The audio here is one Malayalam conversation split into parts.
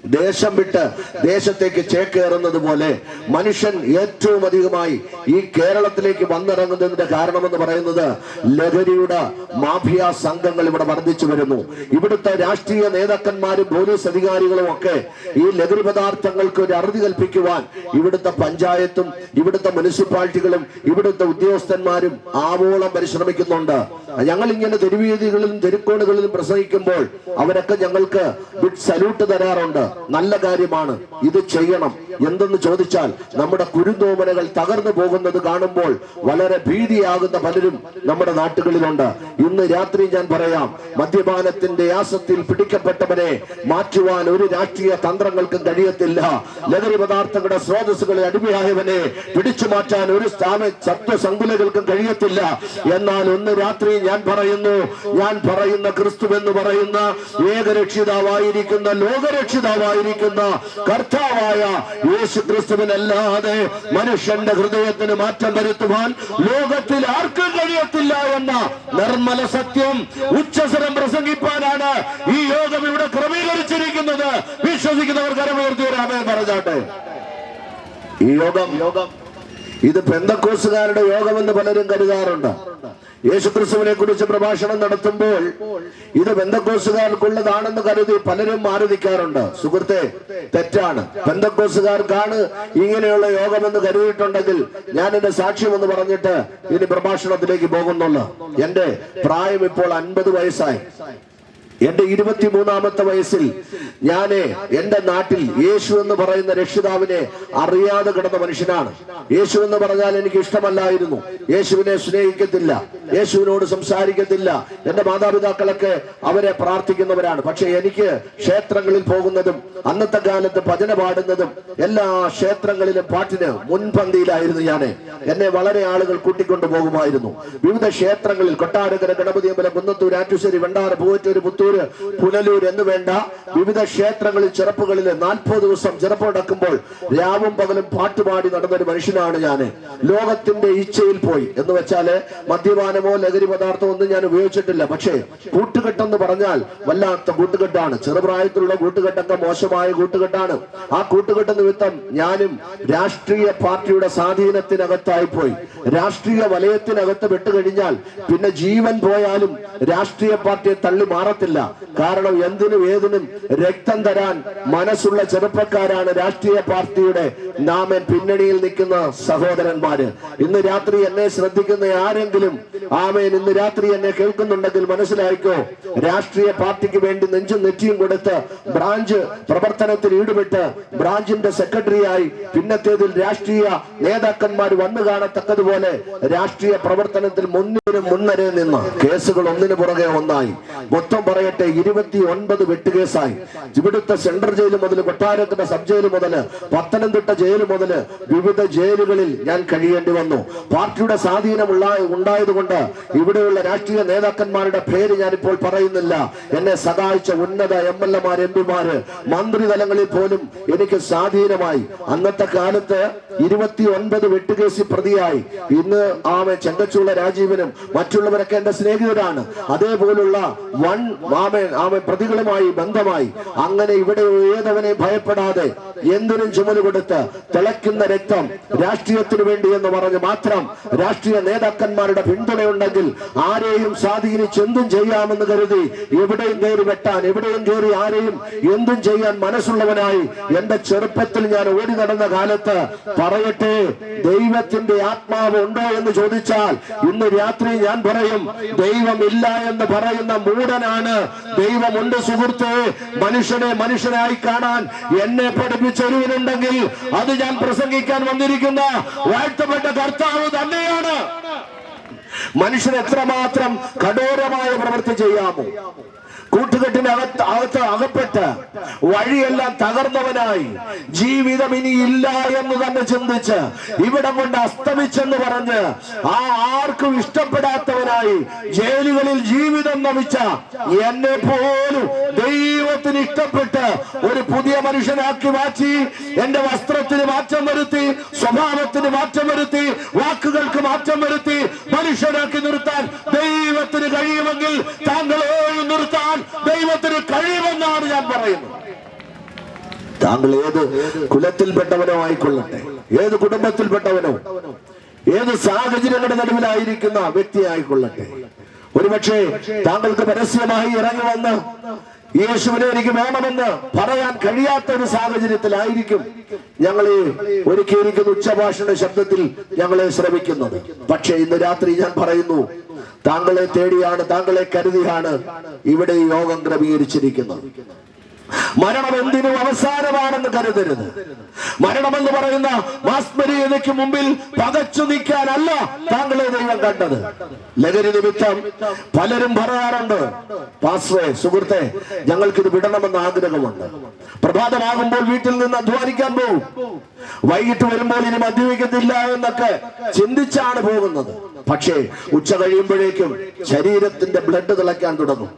ദേശം വിട്ട് ദേശത്തേക്ക് ചേക്കേറുന്നത് പോലെ മനുഷ്യൻ ഏറ്റവും അധികമായി ഈ കേരളത്തിലേക്ക് വന്നിറങ്ങുന്നതിന്റെ കാരണമെന്ന് പറയുന്നത് ലഹരിയുടെ മാഫിയ സംഘങ്ങൾ ഇവിടെ വർദ്ധിച്ചു വരുന്നു. ഇവിടുത്തെ രാഷ്ട്രീയ നേതാക്കന്മാരും പോലീസ് അധികാരികളും ഒക്കെ ഈ ലഹരി പദാർത്ഥങ്ങൾക്ക് ഒരു അറുതി കൽപ്പിക്കുവാൻ ഇവിടുത്തെ പഞ്ചായത്തും ഇവിടുത്തെ മുനിസിപ്പാലിറ്റികളും ഇവിടുത്തെ ഉദ്യോഗസ്ഥന്മാരും ആവോളം പരിശ്രമിക്കുന്നുണ്ട്. ഞങ്ങൾ ഇങ്ങനെ തെരുവീതികളിലും തെരുക്കോണുകളിലും പ്രസംഗിക്കുമ്പോൾ അവരൊക്കെ ഞങ്ങൾക്ക് ബിഗ് സല്യൂട്ട് തരാറുണ്ട്. നല്ല കാര്യമാണ്, ഇത് ചെയ്യണം. എന്തെന്ന് ചോദിച്ചാൽ നമ്മുടെ കുരുന്തോമനകൾ തകർന്നു പോകുന്നത് കാണുമ്പോൾ വളരെ ഭീതിയാകുന്ന പലരും നമ്മുടെ നാട്ടുകളിലുണ്ട്. ഇന്ന് രാത്രി ഞാൻ പറയാം, മദ്യപാനത്തിന്റെ ആസക്തിയിൽ പിടിക്കപ്പെട്ടവനെ മാറ്റുവാൻ ഒരു രാഷ്ട്രീയ തന്ത്രങ്ങൾക്കും കഴിയത്തില്ല. ലഹരി പദാർത്ഥങ്ങളുടെ സ്രോതസ്സുകളെ അടിമയായവനെ പിടിച്ചു മാറ്റാൻ ഒരു സത്വസങ്കുലകൾക്കും കഴിയത്തില്ല. എന്നാൽ ഒന്ന് രാത്രി ഞാൻ പറയുന്ന ക്രിസ്തു എന്ന് പറയുന്ന ഏകരക്ഷിതാവായിരിക്കുന്ന ലോകരക്ഷിതാവായിരിക്കുന്ന കർത്താവായ യേശു ക്രിസ്തുവിനല്ലാതെ മനുഷ്യന്റെ ഹൃദയത്തിന് മാറ്റം വരുത്തുവാൻ ലോകത്തിൽ ആർക്കും കഴിയത്തില്ല എന്ന നിർമ്മല സത്യം ഉച്ചസ്വരം പ്രസംഗിപ്പാനാണ് ഈ യോഗം ഇവിടെ ക്രമീകരിച്ചിരിക്കുന്നത്. വിശ്വസിക്കുന്നവർ കരമുയർത്തി ഒരു ആമേൻ പറഞ്ഞാട്ടെ. ഈ യോഗം ഇത് പെന്തക്കോസ്തുകാരുടെ യോഗമെന്ന് പലരും കരുതാറുണ്ട്. യേശുക്രിസ്തുവിനെ കുറിച്ച് പ്രഭാഷണം നടത്തുമ്പോൾ ഇത് പെന്തക്കോസ്തുകാർക്കുള്ളതാണെന്ന് കരുതി പലരും മാറി നിൽക്കാറുണ്ട്. സുഹൃത്തെ, തെറ്റാണ്. പെന്തക്കോസ്തുകാർക്കാണ് ഇങ്ങനെയുള്ള യോഗമെന്ന് കരുതിയിട്ടുണ്ടെങ്കിൽ ഞാൻ എന്റെ സാക്ഷ്യം എന്ന് പറഞ്ഞിട്ട് ഇനി പ്രഭാഷണത്തിലേക്ക് പോകുന്നുള്ളൂ. എന്റെ പ്രായം ഇപ്പോൾ 50 വയസ്സായി. എന്റെ 23ാമത്തെ വയസ്സിൽ ഞാന് എന്റെ നാട്ടിൽ യേശു എന്ന് പറയുന്ന രക്ഷിതാവിനെ അറിയാതെ കിടന്ന മനുഷ്യനാണ്. യേശു എന്ന് പറഞ്ഞാൽ എനിക്ക് ഇഷ്ടമല്ലായിരുന്നു. യേശുവിനെ സ്നേഹിക്കത്തില്ല, യേശുവിനോട് സംസാരിക്കത്തില്ല. എന്റെ മാതാപിതാക്കളൊക്കെ അവരെ പ്രാർത്ഥിക്കുന്നവരാണ്. പക്ഷെ എനിക്ക് ക്ഷേത്രങ്ങളിൽ പോകുന്നതും അന്നത്തെ കാലത്ത് ഭജന പാടുന്നതും എല്ലാ ക്ഷേത്രങ്ങളിലും പാട്ടിന് മുൻപന്തിയിലായിരുന്നു ഞാന്. എന്നെ വളരെ ആളുകൾ കൂട്ടിക്കൊണ്ടു പോകുമായിരുന്നു. വിവിധ ക്ഷേത്രങ്ങളിൽ കൊട്ടാരക്കര, ഗണപതി അമ്പലം, കുന്നത്തൂർ, ആറ്റുശ്ശേരി, വെണ്ടാറ്, പൂവറ്റൂര്, പുത്തൂർ, പുനലൂർ എന്ന് വേണ്ട വിവിധ ക്ഷേത്രങ്ങളിൽ ചെറുപ്പുകളിൽ 40 ദിവസം ചെറുപ്പടക്കുമ്പോൾ രാവും പകലും പാട്ടുപാടി നടന്നൊരു മനുഷ്യനാണ് ഞാൻ. ലോകത്തിന്റെ ഇച്ഛയിൽ പോയി എന്ന് വെച്ചാല് മദ്യപാനമോ ലഹരി പദാർത്ഥമോ ഒന്നും ഞാൻ ഉപയോഗിച്ചിട്ടില്ല. പക്ഷേ കൂട്ടുകെട്ടെന്ന് പറഞ്ഞാൽ വല്ലാത്ത കൂട്ടുകെട്ടാണ്. ചെറുപ്രായത്തിലുള്ള കൂട്ടുകെട്ടൊക്കെ മോശമായ കൂട്ടുകെട്ടാണ്. ആ കൂട്ടുകെട്ട് നിമിത്തം ഞാനും രാഷ്ട്രീയ പാർട്ടിയുടെ സ്വാധീനത്തിനകത്തായി പോയി. രാഷ്ട്രീയ വലയത്തിനകത്ത് വിട്ടുകഴിഞ്ഞാൽ പിന്നെ ജീവൻ പോയാലും രാഷ്ട്രീയ പാർട്ടിയെ തള്ളി മാറത്തില്ല. കാരണം എന്തിനും ഏതിനും രക്തം തരാൻ മനസ്സുള്ള ചെറുപ്പക്കാരാണ് രാഷ്ട്രീയ പാർട്ടിയുടെ നാമൻ പിന്നണിയിൽ നിൽക്കുന്ന സഹോദരന്മാര്. ഇന്ന് രാത്രി എന്നെ ശ്രദ്ധിക്കുന്ന ആരെങ്കിലും ആമേൻ ഇന്ന് രാത്രി എന്നെ കേൾക്കുന്നുണ്ടെങ്കിൽ മനസ്സിലായിക്കോ, രാഷ്ട്രീയ പാർട്ടിക്ക് വേണ്ടി നെഞ്ചും നെറ്റിയും കൊടുത്ത് ബ്രാഞ്ച് പ്രവർത്തനത്തിൽ ഈടുപെട്ട് ബ്രാഞ്ചിന്റെ സെക്രട്ടറിയായി പിന്നത്തേതിൽ രാഷ്ട്രീയ നേതാക്കന്മാർ വന്നു കാണത്തക്കതുപോലെ രാഷ്ട്രീയ പ്രവർത്തനത്തിൽ മുന്നരേ നിന്ന് കേസുകൾ ഒന്നിനു പുറകെ ഒന്നായി. മൊത്തം പറയട്ടെ, 29 വെട്ടുകേസായി. ഇവിടുത്തെ സെൻട്രൽ ജയിൽ മുതൽ കൊട്ടാരത്തിന്റെ സബ് ജയിൽ മുതൽ പത്തനംതിട്ട ജയിൽ മുതൽ വിവിധ ജയിലുകളിൽ ഞാൻ കഴിയേണ്ടി വന്നു. പാർട്ടിയുടെ സ്വാധീനം ഉണ്ടായതുകൊണ്ട് ഇവിടെയുള്ള രാഷ്ട്രീയ നേതാക്കന്മാരുടെ പേര് ഞാനിപ്പോൾ പറയുന്നില്ല. എന്നെ സഹായിച്ച ഉന്നത MLA-മാര്, MP-മാര്, മന്ത്രിതലങ്ങളിൽ പോലും എനിക്ക് സ്വാധീനമായി. അന്നത്തെ കാലത്ത് 29 വെട്ടുകേസിൽ പ്രതിയായി. ഇന്ന് ചെങ്കച്ചുള്ള രാജീവനും മറ്റുള്ളവരൊക്കെ എന്റെ സ്നേഹിതരാണ്. അതേപോലുള്ള പ്രതികളുമായി ബന്ധമായി അങ്ങനെ ഇവിടെ ഏതവനെ ഭയപ്പെടാതെ എന്തിനും ചുമല് കൊടുത്ത് തിളയ്ക്കുന്ന രക്തം രാഷ്ട്രീയത്തിന് വേണ്ടി എന്ന് പറഞ്ഞ് മാത്രം രാഷ്ട്രീയ നേതാക്കന്മാരുടെ പിന്തുണയുണ്ടെങ്കിൽ ആരെയും സ്വാധീനിച്ച് എന്തും ചെയ്യാമെന്ന് കരുതി എവിടെയും കയറി വെട്ടാൻ, എവിടെയും കയറി ആരെയും എന്തും ചെയ്യാൻ മനസ്സുള്ളവനായി എന്റെ ചെറുപ്പത്തിൽ ഞാൻ ഓടി നടന്ന കാലത്ത് പറയട്ടെ, ദൈവത്തിന്റെ ആത്മാവ് ഉണ്ടോ എന്ന് ചോദിച്ചാൽ ഇന്ന് രാത്രി ഞാൻ പറയും, ദൈവമില്ല എന്ന് പറയുന്ന മൂടനാണ്. ദൈവമുണ്ട് സുഹൃത്തേ. മനുഷ്യനെ മനുഷ്യനായി കാണാൻ എന്നെ പഠിപ്പിച്ചൊരുവനുണ്ടെങ്കിൽ അത് ഞാൻ പ്രസംഗിക്കാൻ വന്നിരിക്കുന്ന വാഴ്ത്തപ്പെട്ട കർത്താവ് തന്നെയാണ്. മനുഷ്യൻ എത്രമാത്രം കഠോരമായ പ്രവൃത്തി ചെയ്യാമോ? കൂട്ടുകെട്ടിനകത്ത് അകപ്പെട്ട് വഴിയെല്ലാം തകർന്നവനായി ജീവിതം ഇനി ഇല്ല എന്ന് തന്നെ ചിന്തിച്ച് ഇവിടം കൊണ്ട് അസ്തമിച്ചെന്ന് പറഞ്ഞ് ആർക്കും ഇഷ്ടപ്പെടാത്തവനായി ജയിലുകളിൽ ജീവിതം നമിച്ച എന്നെ പോലും ദൈവത്തിന് ഇഷ്ടപ്പെട്ട് ഒരു പുതിയ മനുഷ്യനാക്കി മാറ്റി, എന്റെ വസ്ത്രത്തിന് മാറ്റം വരുത്തി, സ്വഭാവത്തിന് മാറ്റം വരുത്തി, വാക്കുകൾക്ക് മാറ്റം വരുത്തി മനുഷ്യനാക്കി നിർത്താൻ ദൈവത്തിന് കഴിയുമെങ്കിൽ താങ്കളെയും നിർത്താൻ ദൈവത്തിന് കഴിയുമെന്നാണ് ഞാൻ പറയുന്നത്. താങ്കൾ ഏത് കുലത്തിൽപ്പെട്ടവനോ ആയിക്കൊള്ളട്ടെ, ഏത് കുടുംബത്തിൽപ്പെട്ടവനോ, ഏത് സാഹചര്യങ്ങളുടെ നടുവിലായിരിക്കുന്ന വ്യക്തി ആയിക്കൊള്ളട്ടെ, ഒരുപക്ഷെ താങ്കൾക്ക് പരസ്യമായി ഇറങ്ങി വന്ന് യേശുവിനെ എനിക്ക് വേണമെന്ന് പറയാൻ കഴിയാത്ത ഒരു സാഹചര്യത്തിലായിരിക്കും ഞങ്ങളെ ഒരുക്കിയിരിക്കുന്ന ഉച്ചഭാഷണ ശബ്ദത്തിൽ ഞങ്ങളെ ശ്രമിക്കുന്നത്. പക്ഷേ ഇന്ന് രാത്രി ഞാൻ പറയുന്നു, താങ്കളെ തേടിയാണ്, താങ്കളെ കരുതിയാണ് ഇവിടെ ഈ യോഗം ക്രമീകരിച്ചിരിക്കുന്നത്. മരണം എന്തിനും അവസാനമാണെന്ന് കരുതരുത്. മരണമെന്ന് പറയുന്ന മാസ്മരീയതയ്ക്ക് മുമ്പിൽ പകച്ചു നിൽക്കാനല്ല താങ്കളെ ദൈവം കണ്ടത്. ലഹരി നിമിത്തം പലരും പറയാറുണ്ട്, പാസ്റ്ററെ, സുഹൃത്തെ, ഞങ്ങൾക്കിത് വിടണമെന്ന് ആഗ്രഹമുണ്ട്. പ്രഭാതമാകുമ്പോൾ വീട്ടിൽ നിന്ന് അധ്വാനിക്കാൻ പോകും, വൈകിട്ട് വരുമ്പോൾ ഇനി മദ്യപിക്കത്തില്ല എന്നൊക്കെ ചിന്തിച്ചാണ് പോകുന്നത്. പക്ഷേ ഉച്ച കഴിയുമ്പോഴേക്കും ശരീരത്തിന്റെ ബ്ലഡ് തിളയ്ക്കാൻ തുടങ്ങും.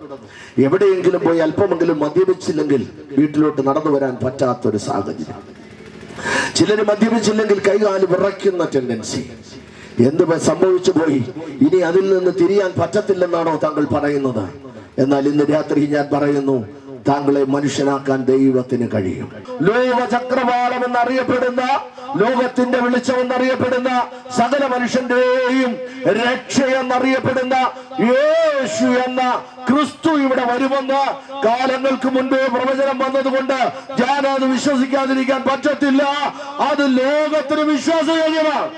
എവിടെയെങ്കിലും പോയി അല്പമെങ്കിലും മദ്യപിച്ചില്ലെങ്കിൽ വീട്ടിലോട്ട് നടന്നു വരാൻ പറ്റാത്തൊരു സാഹചര്യം. ചിലര് മദ്യപിച്ചില്ലെങ്കിൽ കൈകാല് വിറയ്ക്കുന്ന ടെൻഡൻസി. എന്ത് സംഭവിച്ചു പോയി, ഇനി അതിൽ നിന്ന് തിരിയാൻ പറ്റത്തില്ലെന്നാണോ താങ്കൾ പറയുന്നത്? എന്നാൽ ഇന്ന് രാത്രി ഞാൻ പറയുന്നു, താങ്കളെ മനുഷ്യനാക്കാൻ ദൈവത്തിന് കഴിയും. ലോക ചക്രവാളം എന്നറിയപ്പെടുന്ന, ലോകത്തിന്റെ വെളിച്ചമെന്നറിയപ്പെടുന്ന, സകല മനുഷ്യന്റെയും രക്ഷയെന്നറിയപ്പെടുന്ന യേശു എന്ന ക്രിസ്തു ഇവിടെ വരുമെന്ന് കാലങ്ങൾക്ക് മുൻപേ പ്രവചനം വന്നതുകൊണ്ട് ഞാൻ അത് വിശ്വസിക്കാതിരിക്കാൻ പറ്റത്തില്ല. അത് ലോകത്തിന് വിശ്വാസയോഗ്യമാണ്.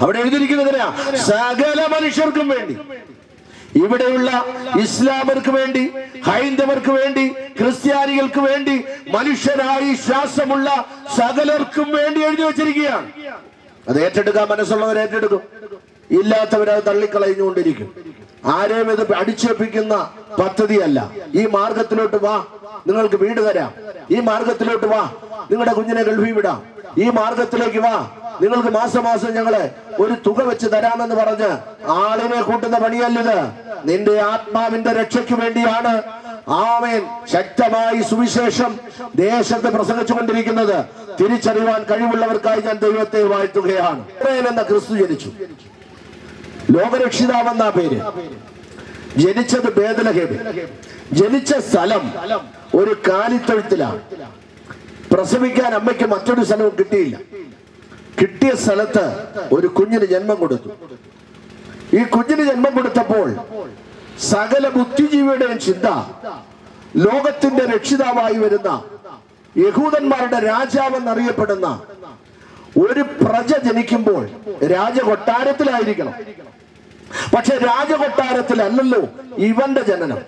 അവിടെ എഴുതിയിരിക്കുന്നതിനാ സകല മനുഷ്യർക്കും വേണ്ടി, ഇവിടെയുള്ള ഇസ്ലാമർക്ക് വേണ്ടി, ഹൈന്ദവർക്ക് വേണ്ടി, ക്രിസ്ത്യാനികൾക്ക് വേണ്ടി, മനുഷ്യരായി ശ്വാസമുള്ള സകലർക്കും വേണ്ടി എഴുതി വച്ചിരിക്കുകയാണ്. അത് ഏറ്റെടുക്കാൻ മനസ്സുള്ളവർ ഏറ്റെടുക്കും, ഇല്ലാത്തവരത് തള്ളിക്കളഞ്ഞുകൊണ്ടിരിക്കും. ആരെയും ഇത് അടിച്ചേൽപ്പിക്കുന്ന പദ്ധതിയല്ല. ഈ മാർഗത്തിലോട്ട് വാ, നിങ്ങൾക്ക് വീട് തരാം. ഈ മാർഗത്തിലോട്ട് വാ, നിങ്ങളുടെ കുഞ്ഞിനെ ഗൾഫിൽ വിടാം. ഈ മാർഗത്തിലേക്ക് വാ, നിങ്ങൾക്ക് മാസം മാസം ഞങ്ങളെ ഒരു തുക വെച്ച് തരാമെന്ന് പറഞ്ഞ് ആളിനെ കൂട്ടുന്ന പണിയല്ലത്. നിന്റെ ആത്മാവിന്റെ രക്ഷയ്ക്ക് വേണ്ടിയാണ് ആമേൻ ശക്തമായി സുവിശേഷം ദേശത്ത് പ്രസംഗിച്ചുകൊണ്ടിരിക്കുന്നത്. തിരിച്ചറിയുവാൻ കഴിവുള്ളവർക്കായി ഞാൻ ദൈവത്തെ വാഴ്ത്തുകയാണ്. എന്ന ക്രിസ്തു ജനിച്ചു, ലോകരക്ഷിതാവെന്ന പേര്. ജനിച്ചത് ബേത്ലഹേമിൽ. ജനിച്ച സ്ഥലം ഒരു കാലിത്തൊഴുത്തിലാണ്. പ്രസവിക്കാൻ അമ്മയ്ക്ക് മറ്റൊരു സ്ഥലവും കിട്ടിയില്ല. കിട്ടിയ സ്ഥലത്ത് ഒരു കുഞ്ഞിന് ജന്മം കൊടുത്തു. ഈ കുഞ്ഞിന് ജന്മം കൊടുത്തപ്പോൾ സകല ബുദ്ധിജീവിയുടെയും ചിന്ത ലോകത്തിന്റെ രക്ഷിതാവായി വരുന്ന, യഹൂദന്മാരുടെ രാജാവെന്നറിയപ്പെടുന്ന ഒരു പ്രജ ജനിക്കുമ്പോൾ രാജകൊട്ടാരത്തിലായിരിക്കണം. പക്ഷെ രാജകൊട്ടാരത്തിലല്ലല്ലോ ഇവന്റെ ജനനം.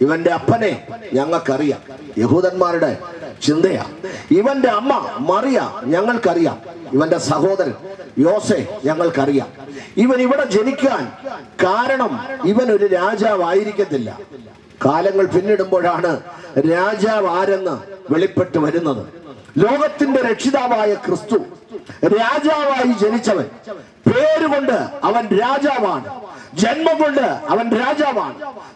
ഇവന്റെ അപ്പനെ ഞങ്ങൾക്കറിയാം, യഹൂദന്മാരുടെ ചിന്തയാ. ഇവന്റെ അമ്മ മറിയ ഞങ്ങൾക്കറിയാം, ഇവന്റെ സഹോദരൻ യോസെ ഞങ്ങൾക്കറിയാം. ഇവൻ ഇവിടെ ജനിക്കാൻ കാരണം ഇവൻ ഒരു രാജാവായിരിക്കത്തില്ല. കാലങ്ങൾ പിന്നിടുമ്പോഴാണ് രാജാവ് ആരെന്ന് വെളിപ്പെട്ട് വരുന്നത്. ലോകത്തിന്റെ രക്ഷിതാവായ ക്രിസ്തു രാജാവായി ജനിച്ചവൻ. പേരുകൊണ്ട് അവൻ രാജാവാണ്, ജന്മം കൊണ്ട് അവൻ രാജാവാണ്,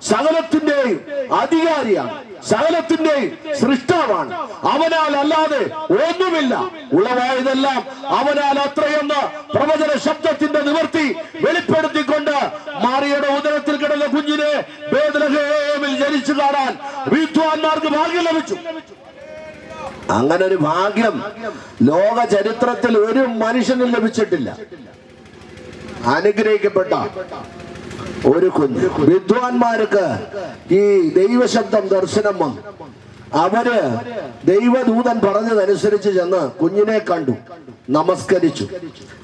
സകലത്തിന്റെയും അധികാരിയാണ്, സകലത്തിന്റെയും സൃഷ്ടാവാണ്. അവനാൽ അല്ലാതെ ഒന്നുമില്ല, ഉളവായതെല്ലാം അവനാൽ അത്രയെന്ന് പ്രവചന ശബ്ദത്തിന്റെ നിവർത്തി വെളിപ്പെടുത്തിക്കൊണ്ട് മറിയയുടെ ഉദരത്തിൽ കിടന്ന കുഞ്ഞിനെ ബേത്ലഹേമിൽ ജനിച്ചു കാണാൻ വിദ്വാൻമാർക്ക് ഭാഗ്യം ലഭിച്ചു. അങ്ങനെ ഒരു ഭാഗ്യം ലോക ചരിത്രത്തിൽ ഒരു മനുഷ്യനും ലഭിച്ചിട്ടില്ല. അനുഗ്രഹിക്കപ്പെട്ട ഒരു കുഞ്ഞ്. വിദ്വാൻമാർക്ക് ഈ ദൈവശബ്ദം ദർശനം വന്നു. അവര് ദൈവദൂതൻ പറഞ്ഞതനുസരിച്ച് ചെന്ന് കുഞ്ഞിനെ കണ്ടു, നമസ്കരിച്ചു.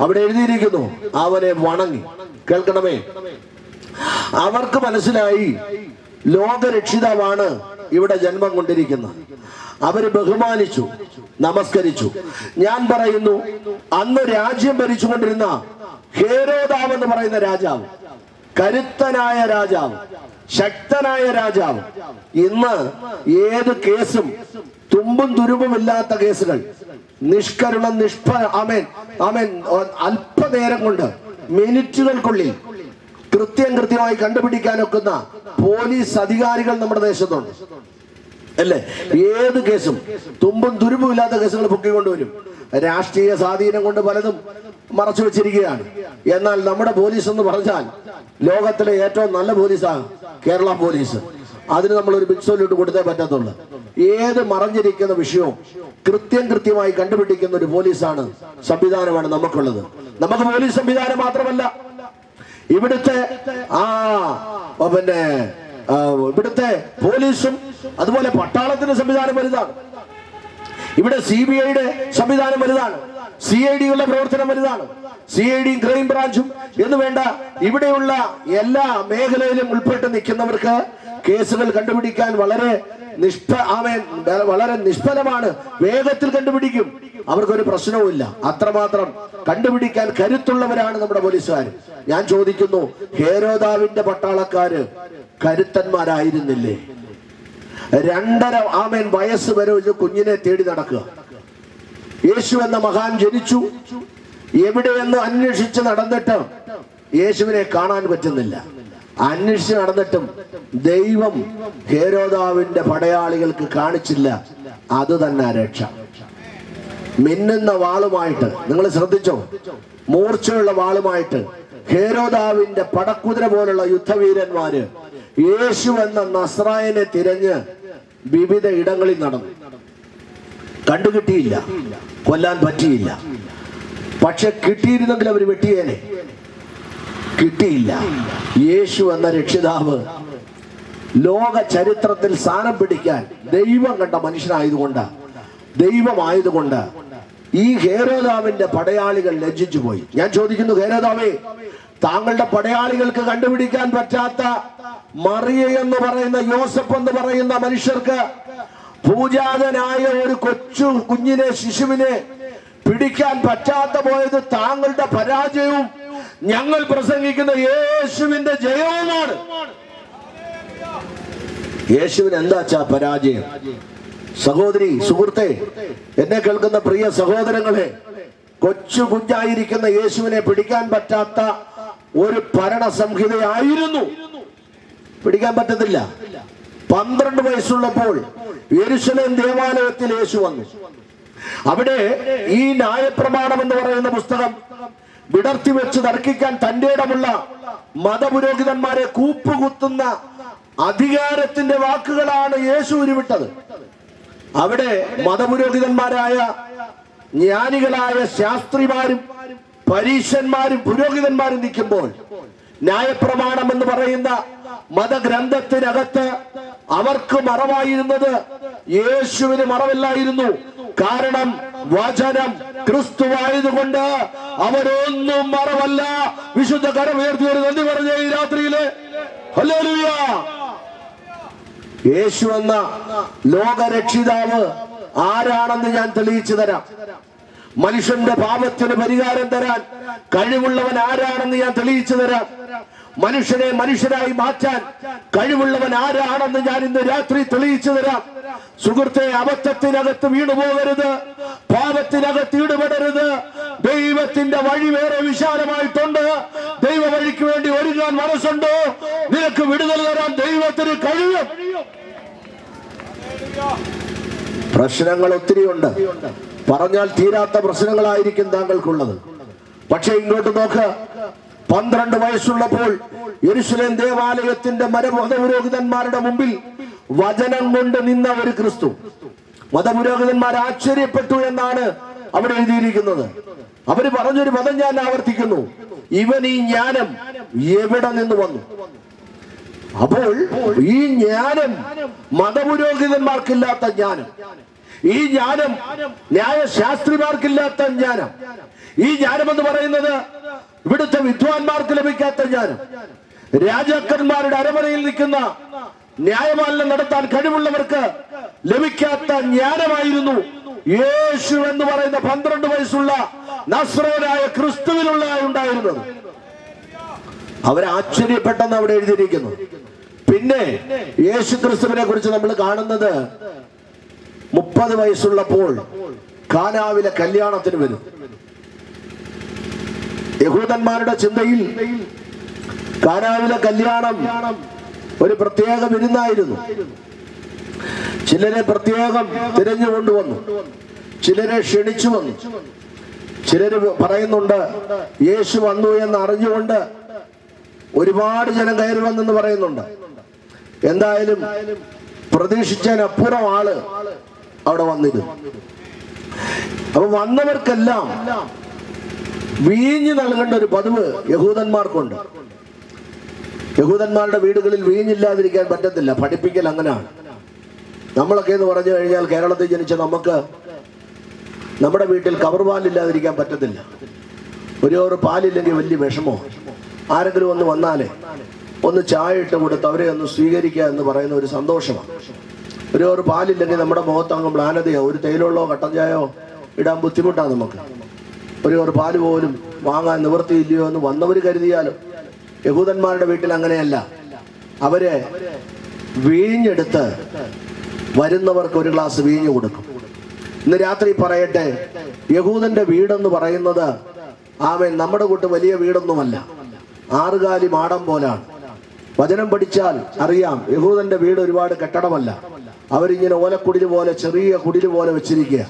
അവിടെ എഴുതിയിരിക്കുന്നു, അവനെ വണങ്ങി. കേൾക്കണമേ, അവർക്ക് മനസ്സിലായി ലോകരക്ഷിതാവാണ് ഇവിടെ ജന്മം കൊണ്ടിരിക്കുന്നത്. അവര് ബഹുമാനിച്ചു, നമസ്കരിച്ചു. ഞാൻ പറയുന്നു, അന്ന് രാജ്യം ഭരിച്ചുകൊണ്ടിരുന്ന ഹേരോദാവ് എന്ന് പറയുന്ന രാജാവ്, കരുത്തനായ രാജാവ്, ശക്തനായ രാജാവ്, ഇന്ന് ഏത് കേസും തുമ്പും തുരുമ്പുമില്ലാത്ത കേസുകൾ നിഷ്കരുണം അല്പനേരം കൊണ്ട്, മിനിറ്റുകൾക്കുള്ളിൽ കൃത്യമായി കണ്ടുപിടിക്കാനൊക്കുന്ന പോലീസ് അധികാരികൾ നമ്മുടെ ദേശത്തുണ്ട്, അല്ലേ? ഏത് കേസും തുമ്പും തുരുമ്പും ഇല്ലാത്ത കേസുകൾ പൊക്കിക്കൊണ്ടുവരും. രാഷ്ട്രീയ സ്വാധീനം കൊണ്ട് പലതും മറച്ചു വെച്ചിരിക്കുകയാണ്. എന്നാൽ നമ്മുടെ പോലീസ് എന്ന് പറഞ്ഞാൽ ലോകത്തിലെ ഏറ്റവും നല്ല പോലീസാണ് കേരള പോലീസ്. അതിന് നമ്മളൊരു ബിഗ് സല്യൂട്ട് കൊടുത്തേ പറ്റത്തുള്ളൂ. ഏത് മറഞ്ഞിരിക്കുന്ന വിഷയവും കൃത്യമായി കണ്ടുപിടിക്കുന്ന ഒരു പോലീസാണ് സംവിധാനമാണ് നമുക്കുള്ളത്. നമുക്ക് പോലീസ് സംവിധാനം മാത്രമല്ല, ഇവിടുത്തെ ഇവിടുത്തെ പോലീസും അതുപോലെ പട്ടാളത്തിന്റെ സംവിധാനം വലുതാണ്. ഇവിടെ CBIയുടെ സംവിധാനം വലുതാണ്, CIDയുടെ പ്രവർത്തനം വലുതാണ്. CIDയും ക്രൈം ബ്രാഞ്ചും എന്ന് വേണ്ട ഇവിടെയുള്ള എല്ലാ മേഖലയിലും ഉൾപ്പെട്ട് നിൽക്കുന്നവർക്ക് കേസുകൾ കണ്ടുപിടിക്കാൻ വളരെ നിഷ്ഫലമാണ്. വേഗത്തിൽ കണ്ടുപിടിക്കും, അവർക്കൊരു പ്രശ്നവുമില്ല. അത്രമാത്രം കണ്ടുപിടിക്കാൻ കരുത്തുള്ളവരാണ് നമ്മുടെ പോലീസുകാർ. ഞാൻ ചോദിക്കുന്നു, ഹേരോദാവിന്റെ പട്ടാളക്കാര് കരുത്തന്മാരായിരുന്നില്ലേ? 2.5 വയസ്സ് വരെ ഒരു കുഞ്ഞിനെ തേടി നടക്കുക. യേശു എന്ന മഹാൻ ജനിച്ചു എവിടെയെന്ന് അന്വേഷിച്ച് നടന്നിട്ട് യേശുവിനെ കാണാൻ പറ്റുന്നില്ല. അന്വേഷിച്ച് നടന്നിട്ടും ദൈവം ഹേരോദാവിന്റെ പടയാളികൾക്ക് കാണിച്ചില്ല. അത് തന്നെ രക്ഷ. മിന്നുന്ന വാളുമായിട്ട്, നിങ്ങൾ ശ്രദ്ധിച്ചോ, മൂർച്ചയുള്ള വാളുമായിട്ട് ഹേരോദാവിന്റെ പടക്കുതിര പോലുള്ള യുദ്ധവീരന്മാര് യേശു എന്ന നസ്രായനെ തിരഞ്ഞ് വിവിധ ഇടങ്ങളിൽ നടന്നു. കണ്ടുകിട്ടിയില്ല, കൊല്ലാൻ പറ്റിയില്ല. പക്ഷെ കിട്ടിയിരുന്നെങ്കിൽ അവർ വെട്ടിയേനെ. കിട്ടിയില്ല. യേശു എന്ന രക്ഷിതാവ് ലോക ചരിത്രത്തിൽ സ്ഥാനം പിടിക്കാൻ ദൈവം കണ്ട ദൈവമായതുകൊണ്ട് ഈ ഹേരോദാവിന്റെ പടയാളികൾ ലജ്ജിച്ചു പോയി. ഞാൻ ചോദിക്കുന്നു, ഹേരോദാവേ, താങ്കളുടെ പടയാളികൾക്ക് കണ്ടുപിടിക്കാൻ പറ്റാത്ത മറിയ എന്ന് പറയുന്ന, യോസഫ് എന്ന് പറയുന്ന മനുഷ്യർക്ക് പൂജാതനായ ഒരു കുഞ്ഞിനെ, ശിശുവിനെ പിടിക്കാൻ പറ്റാത്ത പോയത് താങ്കളുടെ പരാജയവും ഞങ്ങൾ പ്രസംഗിക്കുന്ന യേശുവിന്റെ ജയവുമാണ്. യേശുവിന് എന്താച്ചാ പരാജയം? സഹോദരി, സുഹൃത്തെ, എന്നെ കേൾക്കുന്ന പ്രിയ സഹോദരങ്ങളെ, കുഞ്ഞായിരിക്കുന്ന യേശുവിനെ പിടിക്കാൻ പറ്റാത്ത ഒരു ഭരണ സംഹിതയായിരുന്നു. പിടിക്കാൻ പറ്റത്തില്ല. 12 വയസ്സുള്ളപ്പോൾ യെരൂശലേം ദേവാലയത്തിൽ യേശു വന്നു. അവിടെ ഈ ന്യായപ്രമാണം എന്ന് പറയുന്ന പുസ്തകം വിടർത്തി വെച്ച് തർക്കിക്കാൻ തന്റെ ഇടമുള്ള മതപുരോഹിതന്മാരെ കൂപ്പുകുത്തുന്ന അധികാരത്തിന്റെ വാക്കുകളാണ് യേശു ഉരുവിട്ടത്. അവിടെ മതപുരോഹിതന്മാരായ ജ്ഞാനികളായ ശാസ്ത്രിമാരും പരീശന്മാരും പുരോഹിതന്മാരും നിൽക്കുമ്പോൾ ന്യായപ്രമാണം എന്ന് പറയുന്ന മതഗ്രന്ഥത്തിനകത്ത് അവർക്ക് മറവായിരുന്നത് യേശുവിന് മറവില്ലായിരുന്നു. കാരണം വചനം ക്രിസ്തുവായതുകൊണ്ട് അവരൊന്നും മറവല്ല. വിശുദ്ധ കരമുയർത്തിയൊരു നന്ദി പറഞ്ഞ ഈ രാത്രിയില് ഹല്ലേലൂയ. യേശു എന്ന ലോകരക്ഷിതാവ് ആരാണെന്ന് ഞാൻ തെളിയിച്ചു തരാം. മനുഷ്യന്റെ പാപത്തിന് പരിഹാരം തരാൻ കഴിവുള്ളവൻ ആരാണെന്ന് ഞാൻ തെളിയിച്ചു തരാം. മനുഷ്യനെ മനുഷ്യരായി മാറ്റാൻ കഴിവുള്ളവൻ ആരാണെന്ന് ഞാൻ ഇന്ന് രാത്രി തെളിയിച്ചു തരാം. സുഹൃത്തെ, അബദ്ധത്തിനകത്ത് വീണുപോകരുത്, പാപത്തിനകത്ത് ഈടുപെടരുത്. ദൈവത്തിന്റെ വഴി വേറെ വിശാലമായിട്ടുണ്ട്. ദൈവ വഴിക്ക് വേണ്ടി ഒരുങ്ങാൻ മനസ്സുണ്ടോ? നിനക്ക് വിടുതൽ തരാൻ ദൈവത്തിന് കഴിയും. പ്രശ്നങ്ങൾ ഒത്തിരിയുണ്ട്, പറഞ്ഞാൽ തീരാത്ത പ്രശ്നങ്ങളായിരിക്കും താങ്കൾക്കുള്ളത്. പക്ഷെ ഇങ്ങോട്ട് നോക്ക്, 12 വയസ്സുള്ളപ്പോൾ യെരൂശലേം ദേവാലയത്തിന്റെ മതപുരോഹിതന്മാരുടെ മുമ്പിൽ വചനം കൊണ്ട് നിന്ന ഒരു ക്രിസ്തു. മതപുരോഹിതന്മാർ ആശ്ചര്യപ്പെട്ടു എന്നാണ് അവിടെ എഴുതിയിരിക്കുന്നത്. അവര് പറഞ്ഞൊരു പദം ഞാൻ ആവർത്തിക്കുന്നു, ഇവൻ ഈ ജ്ഞാനം എവിടെ നിന്ന് വന്നു? അപ്പോൾ ഈ ജ്ഞാനം മതപുരോഹിതന്മാർക്കില്ലാത്ത ജ്ഞാനം, ഈ ജ്ഞാനം ന്യായശാസ്ത്രിമാർക്കില്ലാത്ത ജ്ഞാനം, ഈ ജ്ഞാനം എന്ന് പറയുന്നത് ഇവിടുത്തെ വിദ്വാൻമാർക്ക് ലഭിക്കാത്ത ജ്ഞാനം, രാജാക്കന്മാരുടെ അരമനയിൽ നിൽക്കുന്ന ന്യായപാലനം നടത്താൻ കഴിവുള്ളവർക്ക് ലഭിക്കാത്ത ജ്ഞാനമായിരുന്നു യേശു എന്ന് പറയുന്ന 12 വയസ്സുള്ള നസ്രയനായ ക്രിസ്തുവിനുള്ള ഉണ്ടായിരുന്നത്. അവരെ ആശ്ചര്യപ്പെട്ടെന്ന് അവിടെ എഴുതിയിരിക്കുന്നു. പിന്നെ യേശു ക്രിസ്തുവിനെ കുറിച്ച് നമ്മൾ കാണുന്നത് 30 വയസ്സുള്ളപ്പോൾ കാനാവിലെ കല്യാണത്തിന് വരും. യഹൂദന്മാരുടെ ചിന്തയിൽ കാനാവിലെ കല്യാണം ഒരു പ്രത്യേക വിരുന്നായിരുന്നു. ചിലരെ പ്രത്യേകം തിരഞ്ഞുകൊണ്ടുവന്നു, ചിലരെ ക്ഷണിച്ചു വന്നു. ചിലര് പറയുന്നുണ്ട് യേശു വന്നു എന്ന് അറിഞ്ഞുകൊണ്ട് ഒരുപാട് ജനം കയറി വന്നെന്ന് പറയുന്നുണ്ട്. എന്തായാലും പ്രതീക്ഷിച്ചതിനപ്പുറം ആള് അവിടെ വന്നിരുന്നു. അപ്പൊ വന്നവർക്കെല്ലാം വീഞ്ഞ് നൽകേണ്ട ഒരു പതിവ് യഹൂദന്മാർക്കുണ്ട്. യഹൂദന്മാരുടെ വീടുകളിൽ വീഞ്ഞില്ലാതിരിക്കാൻ പറ്റത്തില്ല. പഠിപ്പിക്കൽ അങ്ങനെയാണ്. നമ്മളൊക്കെ എന്ന് പറഞ്ഞു കഴിഞ്ഞാൽ കേരളത്തിൽ ജനിച്ച നമുക്ക് നമ്മുടെ വീട്ടിൽ കവർ പാലില്ലാതിരിക്കാൻ പറ്റത്തില്ല. ഒരു പാലില്ലെങ്കിൽ വലിയ വിഷമോ. ആരെങ്കിലും ഒന്ന് വന്നാലേ ഒന്ന് ചായ ഇട്ട് കൊടുത്ത് അവരെ ഒന്ന് സ്വീകരിക്കുക എന്ന് പറയുന്ന ഒരു സന്തോഷമാണ്. ഒരു പാലില്ലെങ്കിൽ നമ്മുടെ മുഖത്തങ്ങ് മ്ലാനതയോ ഒരു തേയിലുള്ളോ കട്ടൻ ചായയോ ഇടാൻ ബുദ്ധിമുട്ടാണ് നമുക്ക്. ഒരു പാല് പോലും വാങ്ങാൻ നിവൃത്തിയില്ലയോ എന്ന് വന്നവർ കരുതിയാലും യഹൂദന്മാരുടെ വീട്ടിൽ അങ്ങനെയല്ല. അവര് വീഞ്ഞെടുത്ത് വരുന്നവർക്ക് ഒരു ഗ്ലാസ് വീഞ്ഞ് കൊടുക്കും. ഇന്ന് രാത്രി പറയട്ടെ, യഹൂദന്റെ വീടെന്ന് പറയുന്നത് നമ്മുടെ കൂട്ട് വലിയ വീടൊന്നുമല്ല, ആറുകാലി മാടം പോലാണ്. വചനം പഠിച്ചാൽ അറിയാം, യഹൂദന്റെ വീട് ഒരുപാട് കെട്ടിടമല്ല. അവരിങ്ങനെ ഓലക്കുടില് പോലെ, ചെറിയ കുടില് പോലെ വെച്ചിരിക്കുക.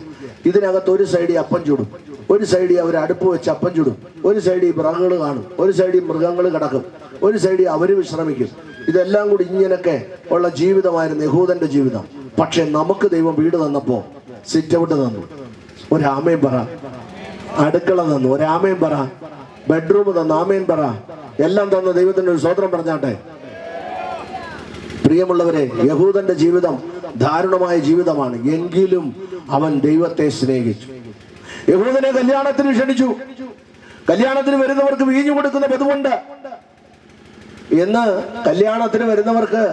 ഇതിനകത്ത് ഒരു സൈഡിൽ അപ്പം ചുടും, ഒരു സൈഡിൽ അവർ അടുപ്പ് വെച്ച് അപ്പം ചുടും, ഒരു സൈഡിൽ വിറകുകൾ കാണും, ഒരു സൈഡിൽ മൃഗങ്ങൾ കിടക്കും, ഒരു സൈഡിൽ അവര് വിശ്രമിക്കും. ഇതെല്ലാം കൂടി ഇങ്ങനൊക്കെ ഉള്ള ജീവിതമായിരുന്നു യഹൂദന്റെ ജീവിതം. പക്ഷെ നമുക്ക് ദൈവം വീട് തന്നപ്പോ സിറ്റ് ഔട്ട് തന്നു, ഒരാമയും പറ. അടുക്കള തന്നു, ഒരാമയും പറ. ബെഡ്റൂം തന്നു, ആമയും പറ. എല്ലാം തന്ന ദൈവത്തിന്റെ ഒരു സ്തോത്രം പറഞ്ഞാട്ടെ. പ്രിയമുള്ളവരെ, യഹൂദന്റെ ജീവിതം ദാരുണമായ ജീവിതമാണ്. എങ്കിലും അവൻ ദൈവത്തെ സ്നേഹിച്ചു. യഹൂദനെ കല്യാണത്തിന് ക്ഷണിച്ചു. കല്യാണത്തിന് വരുന്നവർക്ക് വീഞ്ഞു കൊടുക്കുന്ന പതിവുണ്ട്. എന്ന് കല്യാണത്തിന് വരുന്നവർക്ക്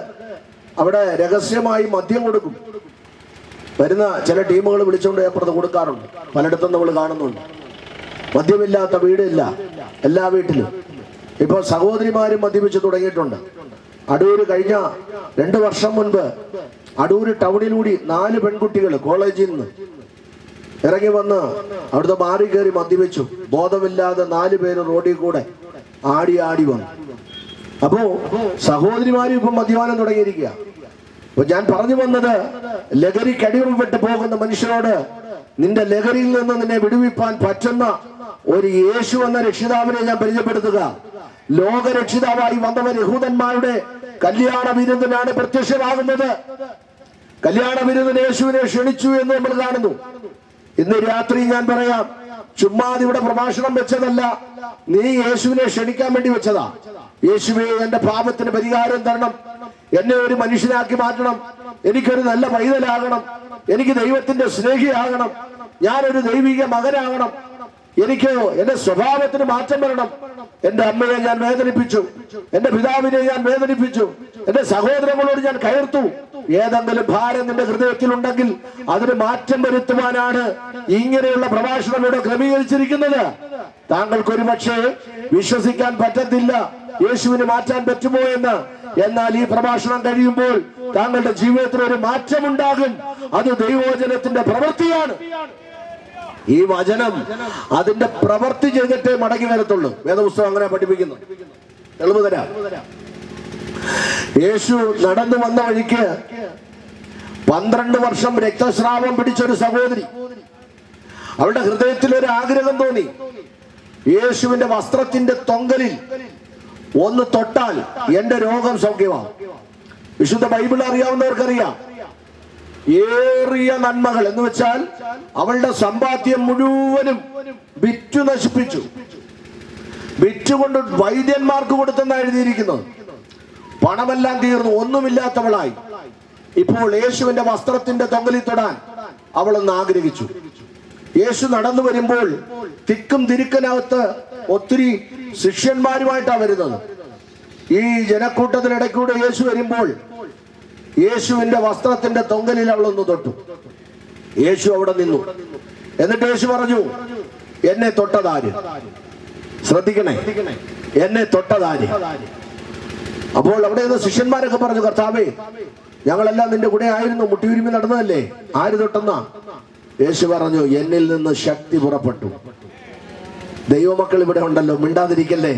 അവിടെ രഹസ്യമായി മദ്യം കൊടുക്കും. വരുന്ന ചില ടീമുകൾ വിളിച്ചുകൊണ്ട് അപ്പുറത്ത് കൊടുക്കാറുണ്ട്. പലയിടത്തും നമ്മൾ കാണുന്നുണ്ട്. മദ്യമില്ലാത്ത വീടില്ല എല്ലാ വീട്ടിലും. ഇപ്പോൾ സഹോദരിമാരും മദ്യപിച്ച് തുടങ്ങിയിട്ടുണ്ട്. അടൂര് കഴിഞ്ഞ 2 വർഷം മുൻപ് അടൂര് ടൗണിലൂടെ 4 പെൺകുട്ടികൾ കോളേജിൽ നിന്ന് ഇറങ്ങി വന്ന് അവിടുത്തെ ബാറിൽ കയറി മദ്യപിച്ചു. ബോധമില്ലാതെ 4 പേര് റോഡിൽ കൂടെ ആടി വന്നു. അപ്പോ സഹോദരിമാരും ഇപ്പം മദ്യപാനം തുടങ്ങിയിരിക്കുക. അപ്പൊ ഞാൻ പറഞ്ഞു വന്നത്, ലഹരിക്ക് അടിമപ്പെട്ട് പോകുന്ന മനുഷ്യരോട് നിന്റെ ലഹരിയിൽ നിന്ന് നിന്നെ വിടുവിപ്പാൻ പറ്റുന്ന ഒരു യേശു എന്ന രക്ഷിതാവിനെ ഞാൻ പരിചയപ്പെടുത്തുക. ലോകരക്ഷിതാവായി വന്നവൻ യഹൂദന്മാരുടെ കല്യാണ വിരുന്നിനാണ് പ്രത്യക്ഷമാകുന്നത്. കല്യാണ വിരുന്നിന് യേശുവിനെ ക്ഷണിച്ചു എന്ന് നമ്മൾ കാണുന്നു. ഇന്ന് രാത്രി ഞാൻ പറയാം, ചുമ്മാതെ ഇവിടെ പ്രഭാഷണം വെച്ചതല്ല, നീ യേശുവിനെ ക്ഷണിക്കാൻ വേണ്ടി വെച്ചതാ. യേശുവേ, എന്റെ പാപത്തിന് പരിഹാരം തരണം, എന്നെ ഒരു മനുഷ്യനാക്കി മാറ്റണം, എനിക്കൊരു നല്ല പൈതലാകണം, എനിക്ക് ദൈവത്തിന്റെ സ്നേഹിയാകണം, ഞാനൊരു ദൈവിക മകനാകണം, എനിക്ക് എന്റെ സ്വഭാവത്തിന് മാറ്റം വരണം. എന്റെ അമ്മയെ ഞാൻ വേദനിപ്പിച്ചു, എന്റെ പിതാവിനെ ഞാൻ വേദനിപ്പിച്ചു, എന്റെ സഹോദരങ്ങളോട് ഞാൻ കയർത്തു. ഏതെങ്കിലും ഭാരം നിന്റെ ഹൃദയത്തിലുണ്ടെങ്കിൽ അതിന് മാറ്റം വരുത്തുവാനാണ് ഇങ്ങനെയുള്ള പ്രഭാഷണം ഇവിടെ ക്രമീകരിച്ചിരിക്കുന്നത്. താങ്കൾക്ക് ഒരുപക്ഷെ വിശ്വസിക്കാൻ പറ്റത്തില്ല യേശുവിന് മാറ്റാൻ പറ്റുമോ എന്ന്. എന്നാൽ ഈ പ്രഭാഷണം കഴിയുമ്പോൾ താങ്കളുടെ ജീവിതത്തിൽ ഒരു മാറ്റമുണ്ടാകും. അത് ദൈവവചനത്തിന്റെ പ്രവൃത്തിയാണ്. ഈ വചനം അതിന്റെ പ്രവൃത്തി ചെയ്തിട്ടേ മടങ്ങി വരത്തുള്ളൂ. വേദപുസ്തകം അങ്ങനെ പഠിപ്പിക്കുന്നു. തെളിവ് തരാം. യേശു നടന്നു വന്ന വഴിക്ക് 12 വർഷം രക്തസ്രാവം പിടിച്ചൊരു സഹോദരി, അവളുടെ ഹൃദയത്തിൽ ഒരു ആഗ്രഹം തോന്നി. യേശുവിന്റെ വസ്ത്രത്തിന്റെ തൊങ്കലിൽ ഒന്ന് തൊട്ടാൽ എന്റെ രോഗം സൗഖ്യമാവും. വിശുദ്ധ ബൈബിൾ അറിയാവുന്നവർക്കറിയാം, ഏറിയ നന്മകൾ എന്ന് വെച്ചാൽ അവളുടെ സമ്പാദ്യം മുഴുവനും വിറ്റു നശിപ്പിച്ചു. വിറ്റുകൊണ്ട് വൈദ്യന്മാർക്ക് കൊടുത്തെന്നാണ് എഴുതിയിരിക്കുന്നത്. പണമെല്ലാം തീർന്നു, ഒന്നുമില്ലാത്തവളായി. ഇപ്പോൾ യേശുവിന്റെ വസ്ത്രത്തിന്റെ തൊങ്കലിൽ തൊടാൻ അവളൊന്ന് ആഗ്രഹിച്ചു. യേശു നടന്നു വരുമ്പോൾ തിക്കും തിരുക്കനകത്ത് ഒത്തിരി ശിഷ്യന്മാരുമായിട്ടാണ് വരുന്നത്. ഈ ജനക്കൂട്ടത്തിനിടയ്ക്കൂടെ യേശു വരുമ്പോൾ യേശുവിന്റെ വസ്ത്രത്തിന്റെ തൊങ്കലിൽ അവളൊന്ന് തൊട്ടു. യേശു അവിടെ നിന്നു. എന്നിട്ട് യേശു പറഞ്ഞു, എന്നെ തൊട്ടതാര്? ശ്രദ്ധിക്കണേ, എന്നെ തൊട്ടതാര്? അപ്പോൾ അവിടെ നിന്ന് ശിഷ്യന്മാരൊക്കെ പറഞ്ഞു, കർത്താവേ, ഞങ്ങളെല്ലാം നിന്റെ കൂടെ ആയിരുന്നു, മുട്ടിയുരുമി നടന്നതല്ലേ, ആര് തൊട്ടെന്നാ? യേശു പറഞ്ഞു, എന്നിൽ നിന്ന് ശക്തി പുറപ്പെട്ടു. ദൈവമക്കൾ ഇവിടെ ഉണ്ടല്ലോ, മിണ്ടാതിരിക്കല്ലേ.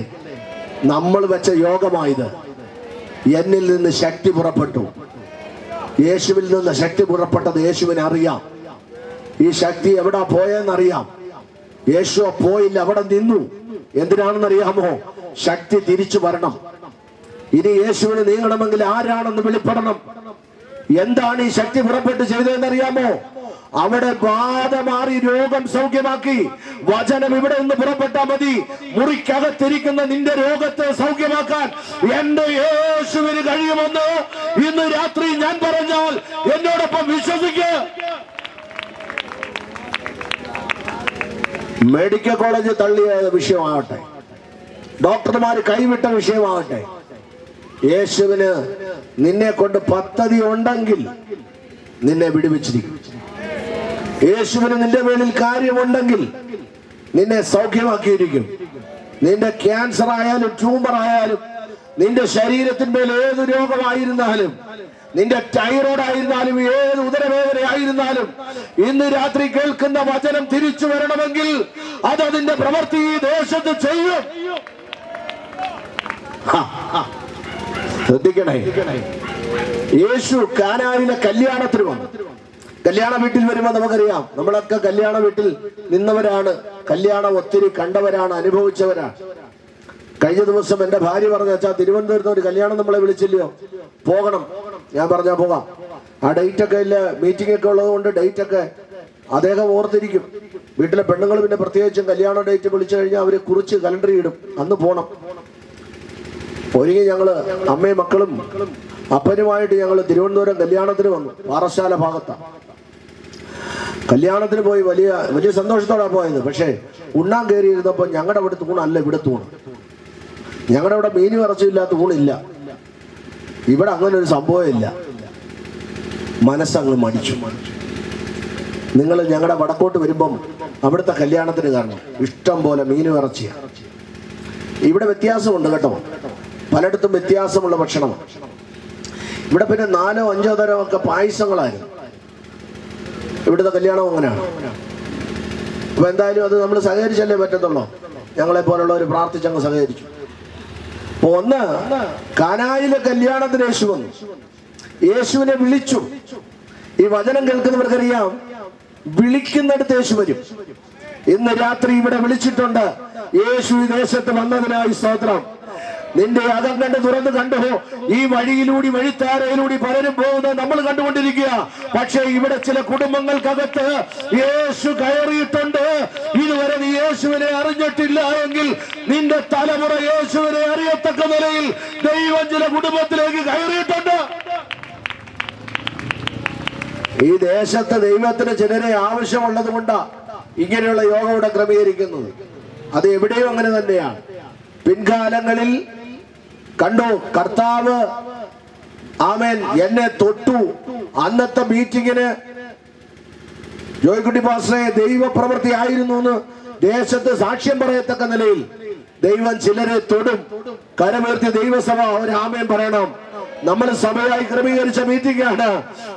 നമ്മൾ വെച്ച യോഗമായത്. എന്നിൽ നിന്ന് ശക്തി പുറപ്പെട്ടു. യേശുവിൽ നിന്ന് ശക്തി പുറപ്പെട്ടത് യേശുവിനെ അറിയാം. ഈ ശക്തി എവിടെ പോയെന്നറിയാം. യേശു പോയില്ല, അവിടെ നിന്നു. എന്തിനാണെന്നറിയാമോ? ശക്തി തിരിച്ചു വരണം. ഇനി യേശുവിന് നീങ്ങണമെങ്കിൽ ആരാണെന്ന് വെളിപ്പെടണം. എന്താണ് ഈ ശക്തി പുറപ്പെട്ട് ചെയ്തതെന്നറിയാമോ? അവിടെ ബാധ മാറി രോഗം സൗഖ്യമാക്കി. വചനം ഇവിടെ നിന്ന് പുറപ്പെട്ടാൽ മതി. മുറിക്കകത്തിരിക്കുന്ന നിന്റെ രോഗത്തെ സൗഖ്യമാക്കാൻ എന്റെ യേശുവിന് കഴിയുമെന്ന് ഇന്ന് രാത്രി ഞാൻ പറഞ്ഞാൽ എന്നോടൊപ്പം വിശ്വസിക്കുക. മെഡിക്കൽ കോളേജ് തള്ളിയ വിഷയമാകട്ടെ, ഡോക്ടർമാര് കൈവിട്ട വിഷയമാകട്ടെ, യേശുവിന് നിന്നെ കൊണ്ട് പദ്ധതി ഉണ്ടെങ്കിൽ നിന്നെ വിടുവിച്ചിരിക്കും. യേശുവിന് നിന്റെ മേലിൽ കാര്യമുണ്ടെങ്കിൽ നിന്നെ സൗഖ്യമാക്കിയിരിക്കും. നിന്റെ ക്യാൻസർ ആയാലും ട്യൂമർ ആയാലും, നിന്റെ ശരീരത്തിന്മേൽ ഏത് രോഗമായിരുന്നാലും, നിന്റെ തൈറോയ്ഡ് ആയിരുന്നാലും, ഏത് ഉദരവേദന ആയിരുന്നാലും, ഇന്ന് രാത്രി കേൾക്കുന്ന വചനം തിരിച്ചു വരണമെങ്കിൽ അത് അതിന്റെ പ്രവൃത്തി ഈ ദേശത്ത് ചെയ്യും. ശ്രദ്ധിക്കണേ, യേശു കാനാനിലെ കല്യാണത്തിന് വന്നു. കല്യാണ വീട്ടിൽ വരുമ്പോൾ നമുക്കറിയാം, നമ്മളൊക്കെ കല്യാണ വീട്ടിൽ നിന്നവരാണ്, കല്യാണം ഒത്തിരി കണ്ടവരാണ്, അനുഭവിച്ചവരാണ്. കഴിഞ്ഞ ദിവസം എന്റെ ഭാര്യ പറഞ്ഞ, അച്ഛാ തിരുവനന്തപുരത്ത് ഒരു കല്യാണം നമ്മളെ വിളിച്ചില്ലയോ, പോകണം. ഞാൻ പറഞ്ഞാ പോകാം. ആ ഡേറ്റ് ഒക്കെ ഇല്ല, മീറ്റിംഗ് ഒക്കെ ഉള്ളത് കൊണ്ട് ഡേറ്റ് ഒക്കെ അദ്ദേഹം ഓർത്തിരിക്കും. വീട്ടിലെ പെണ്ണുങ്ങൾ പിന്നെ പ്രത്യേകിച്ചും കല്യാണ ഡേറ്റ് വിളിച്ചു കഴിഞ്ഞാൽ അവര് കുറിച്ച് കലണ്ടറി ഇടും, അന്ന് പോണം. ഒരുങ്ങി ഞങ്ങള് അമ്മയും മക്കളും അപ്പനുമായിട്ട് ഞങ്ങൾ തിരുവനന്തപുരം കല്യാണത്തിന് വന്നു. പാറശാല ഭാഗത്താണ് കല്യാണത്തിന് പോയി. വലിയ വലിയ സന്തോഷത്തോടാണ് പോയത്. പക്ഷേ ഉണ്ണാൻ കയറിയിരുന്നപ്പോൾ ഞങ്ങളുടെ അവിടെ തൂണല്ല, ഇവിടെ തൂണ്. ഞങ്ങളുടെ അവിടെ മീനും ഇറച്ചിയില്ലാത്ത തൂണില്ല. ഇവിടെ അങ്ങനെ ഒരു സംഭവമില്ല. മനസ്സങ്ങ് മടിച്ചു. നിങ്ങൾ ഞങ്ങളുടെ വടക്കോട്ട് വരുമ്പം അവിടുത്തെ കല്യാണത്തിന് കാരണം ഇഷ്ടം പോലെ മീനും ഇറച്ചിയാണ്. ഇവിടെ വ്യത്യാസമുണ്ട് കേട്ടോ, പലയിടത്തും വ്യത്യാസമുള്ള ഭക്ഷണമാണ്. ഇവിടെ പിന്നെ 4 or 5 തരമൊക്കെ പായസങ്ങളായിരുന്നു. ഇവിടുത്തെ കല്യാണം അങ്ങനെയാണ്. അപ്പൊ എന്തായാലും അത് നമ്മൾ സഹകരിച്ചല്ലേ പറ്റത്തുള്ളൂ. ഞങ്ങളെ പോലുള്ളവർ പ്രാർത്ഥിച്ചങ്ങ് സഹകരിച്ചു. അപ്പൊ ഒന്ന്, കാനായിലെ കല്യാണത്തിന് യേശു വന്നു. യേശുവിനെ വിളിച്ചു. ഈ വചനം കേൾക്കുന്നവർക്കറിയാം, വിളിക്കുന്നിടത്ത് യേശു വരും. ഇന്ന് രാത്രി ഇവിടെ വിളിച്ചിട്ടുണ്ട്. യേശു ഈ ദേശത്ത് വന്നതിനായി സ്തോത്രം. നിന്റെ അകം കണ്ട് തുറന്ന് കണ്ടോ, ഈ വഴിയിലൂടെ വഴിത്താരയിലൂടെ പലരും പോകുന്നത് നമ്മൾ കണ്ടുകൊണ്ടിരിക്കുക. പക്ഷേ ഇവിടെ ചില കുടുംബങ്ങൾക്കകത്ത് യേശു കയറിയിട്ടുണ്ട്. ഇതുവരെ നീ യേശുവിനെ അറിഞ്ഞിട്ടില്ല എങ്കിൽ നിന്റെ തലമുറ യേശുവിനെ അറിയത്തക്ക നിലയിൽ ദൈവം ചില കുടുംബത്തിലേക്ക് കയറിയിട്ടുണ്ട്. ഈ ദേശത്ത് ദൈവത്തിന് ചിലരെ ആവശ്യമുള്ളത് കൊണ്ടാ ഇങ്ങനെയുള്ള യോഗം ഇവിടെ ക്രമീകരിക്കുന്നത്. അത് എവിടെയും അങ്ങനെ തന്നെയാണ്. പിൻകാലങ്ങളിൽ കണ്ടോ, കർത്താവ് ആമേൻ എന്നെ തൊട്ടു. അന്നത്തെ മീറ്റിങ്ങിന് ജോയ്ക്കുട്ടി പാസ്റ്ററെ ദൈവപ്രവൃത്തി ആയിരുന്നു എന്ന് ദേശത്ത് സാക്ഷ്യം പറയത്തക്ക നിലയിൽ ദൈവം ചിലരെ തൊടും. കരമേർത്തി ദൈവസഭ ഒരു ആമേൻ പറയണം. നമ്മൾ സഭയായി ക്രമീകരിച്ച മീറ്റിംഗ് ആണ്.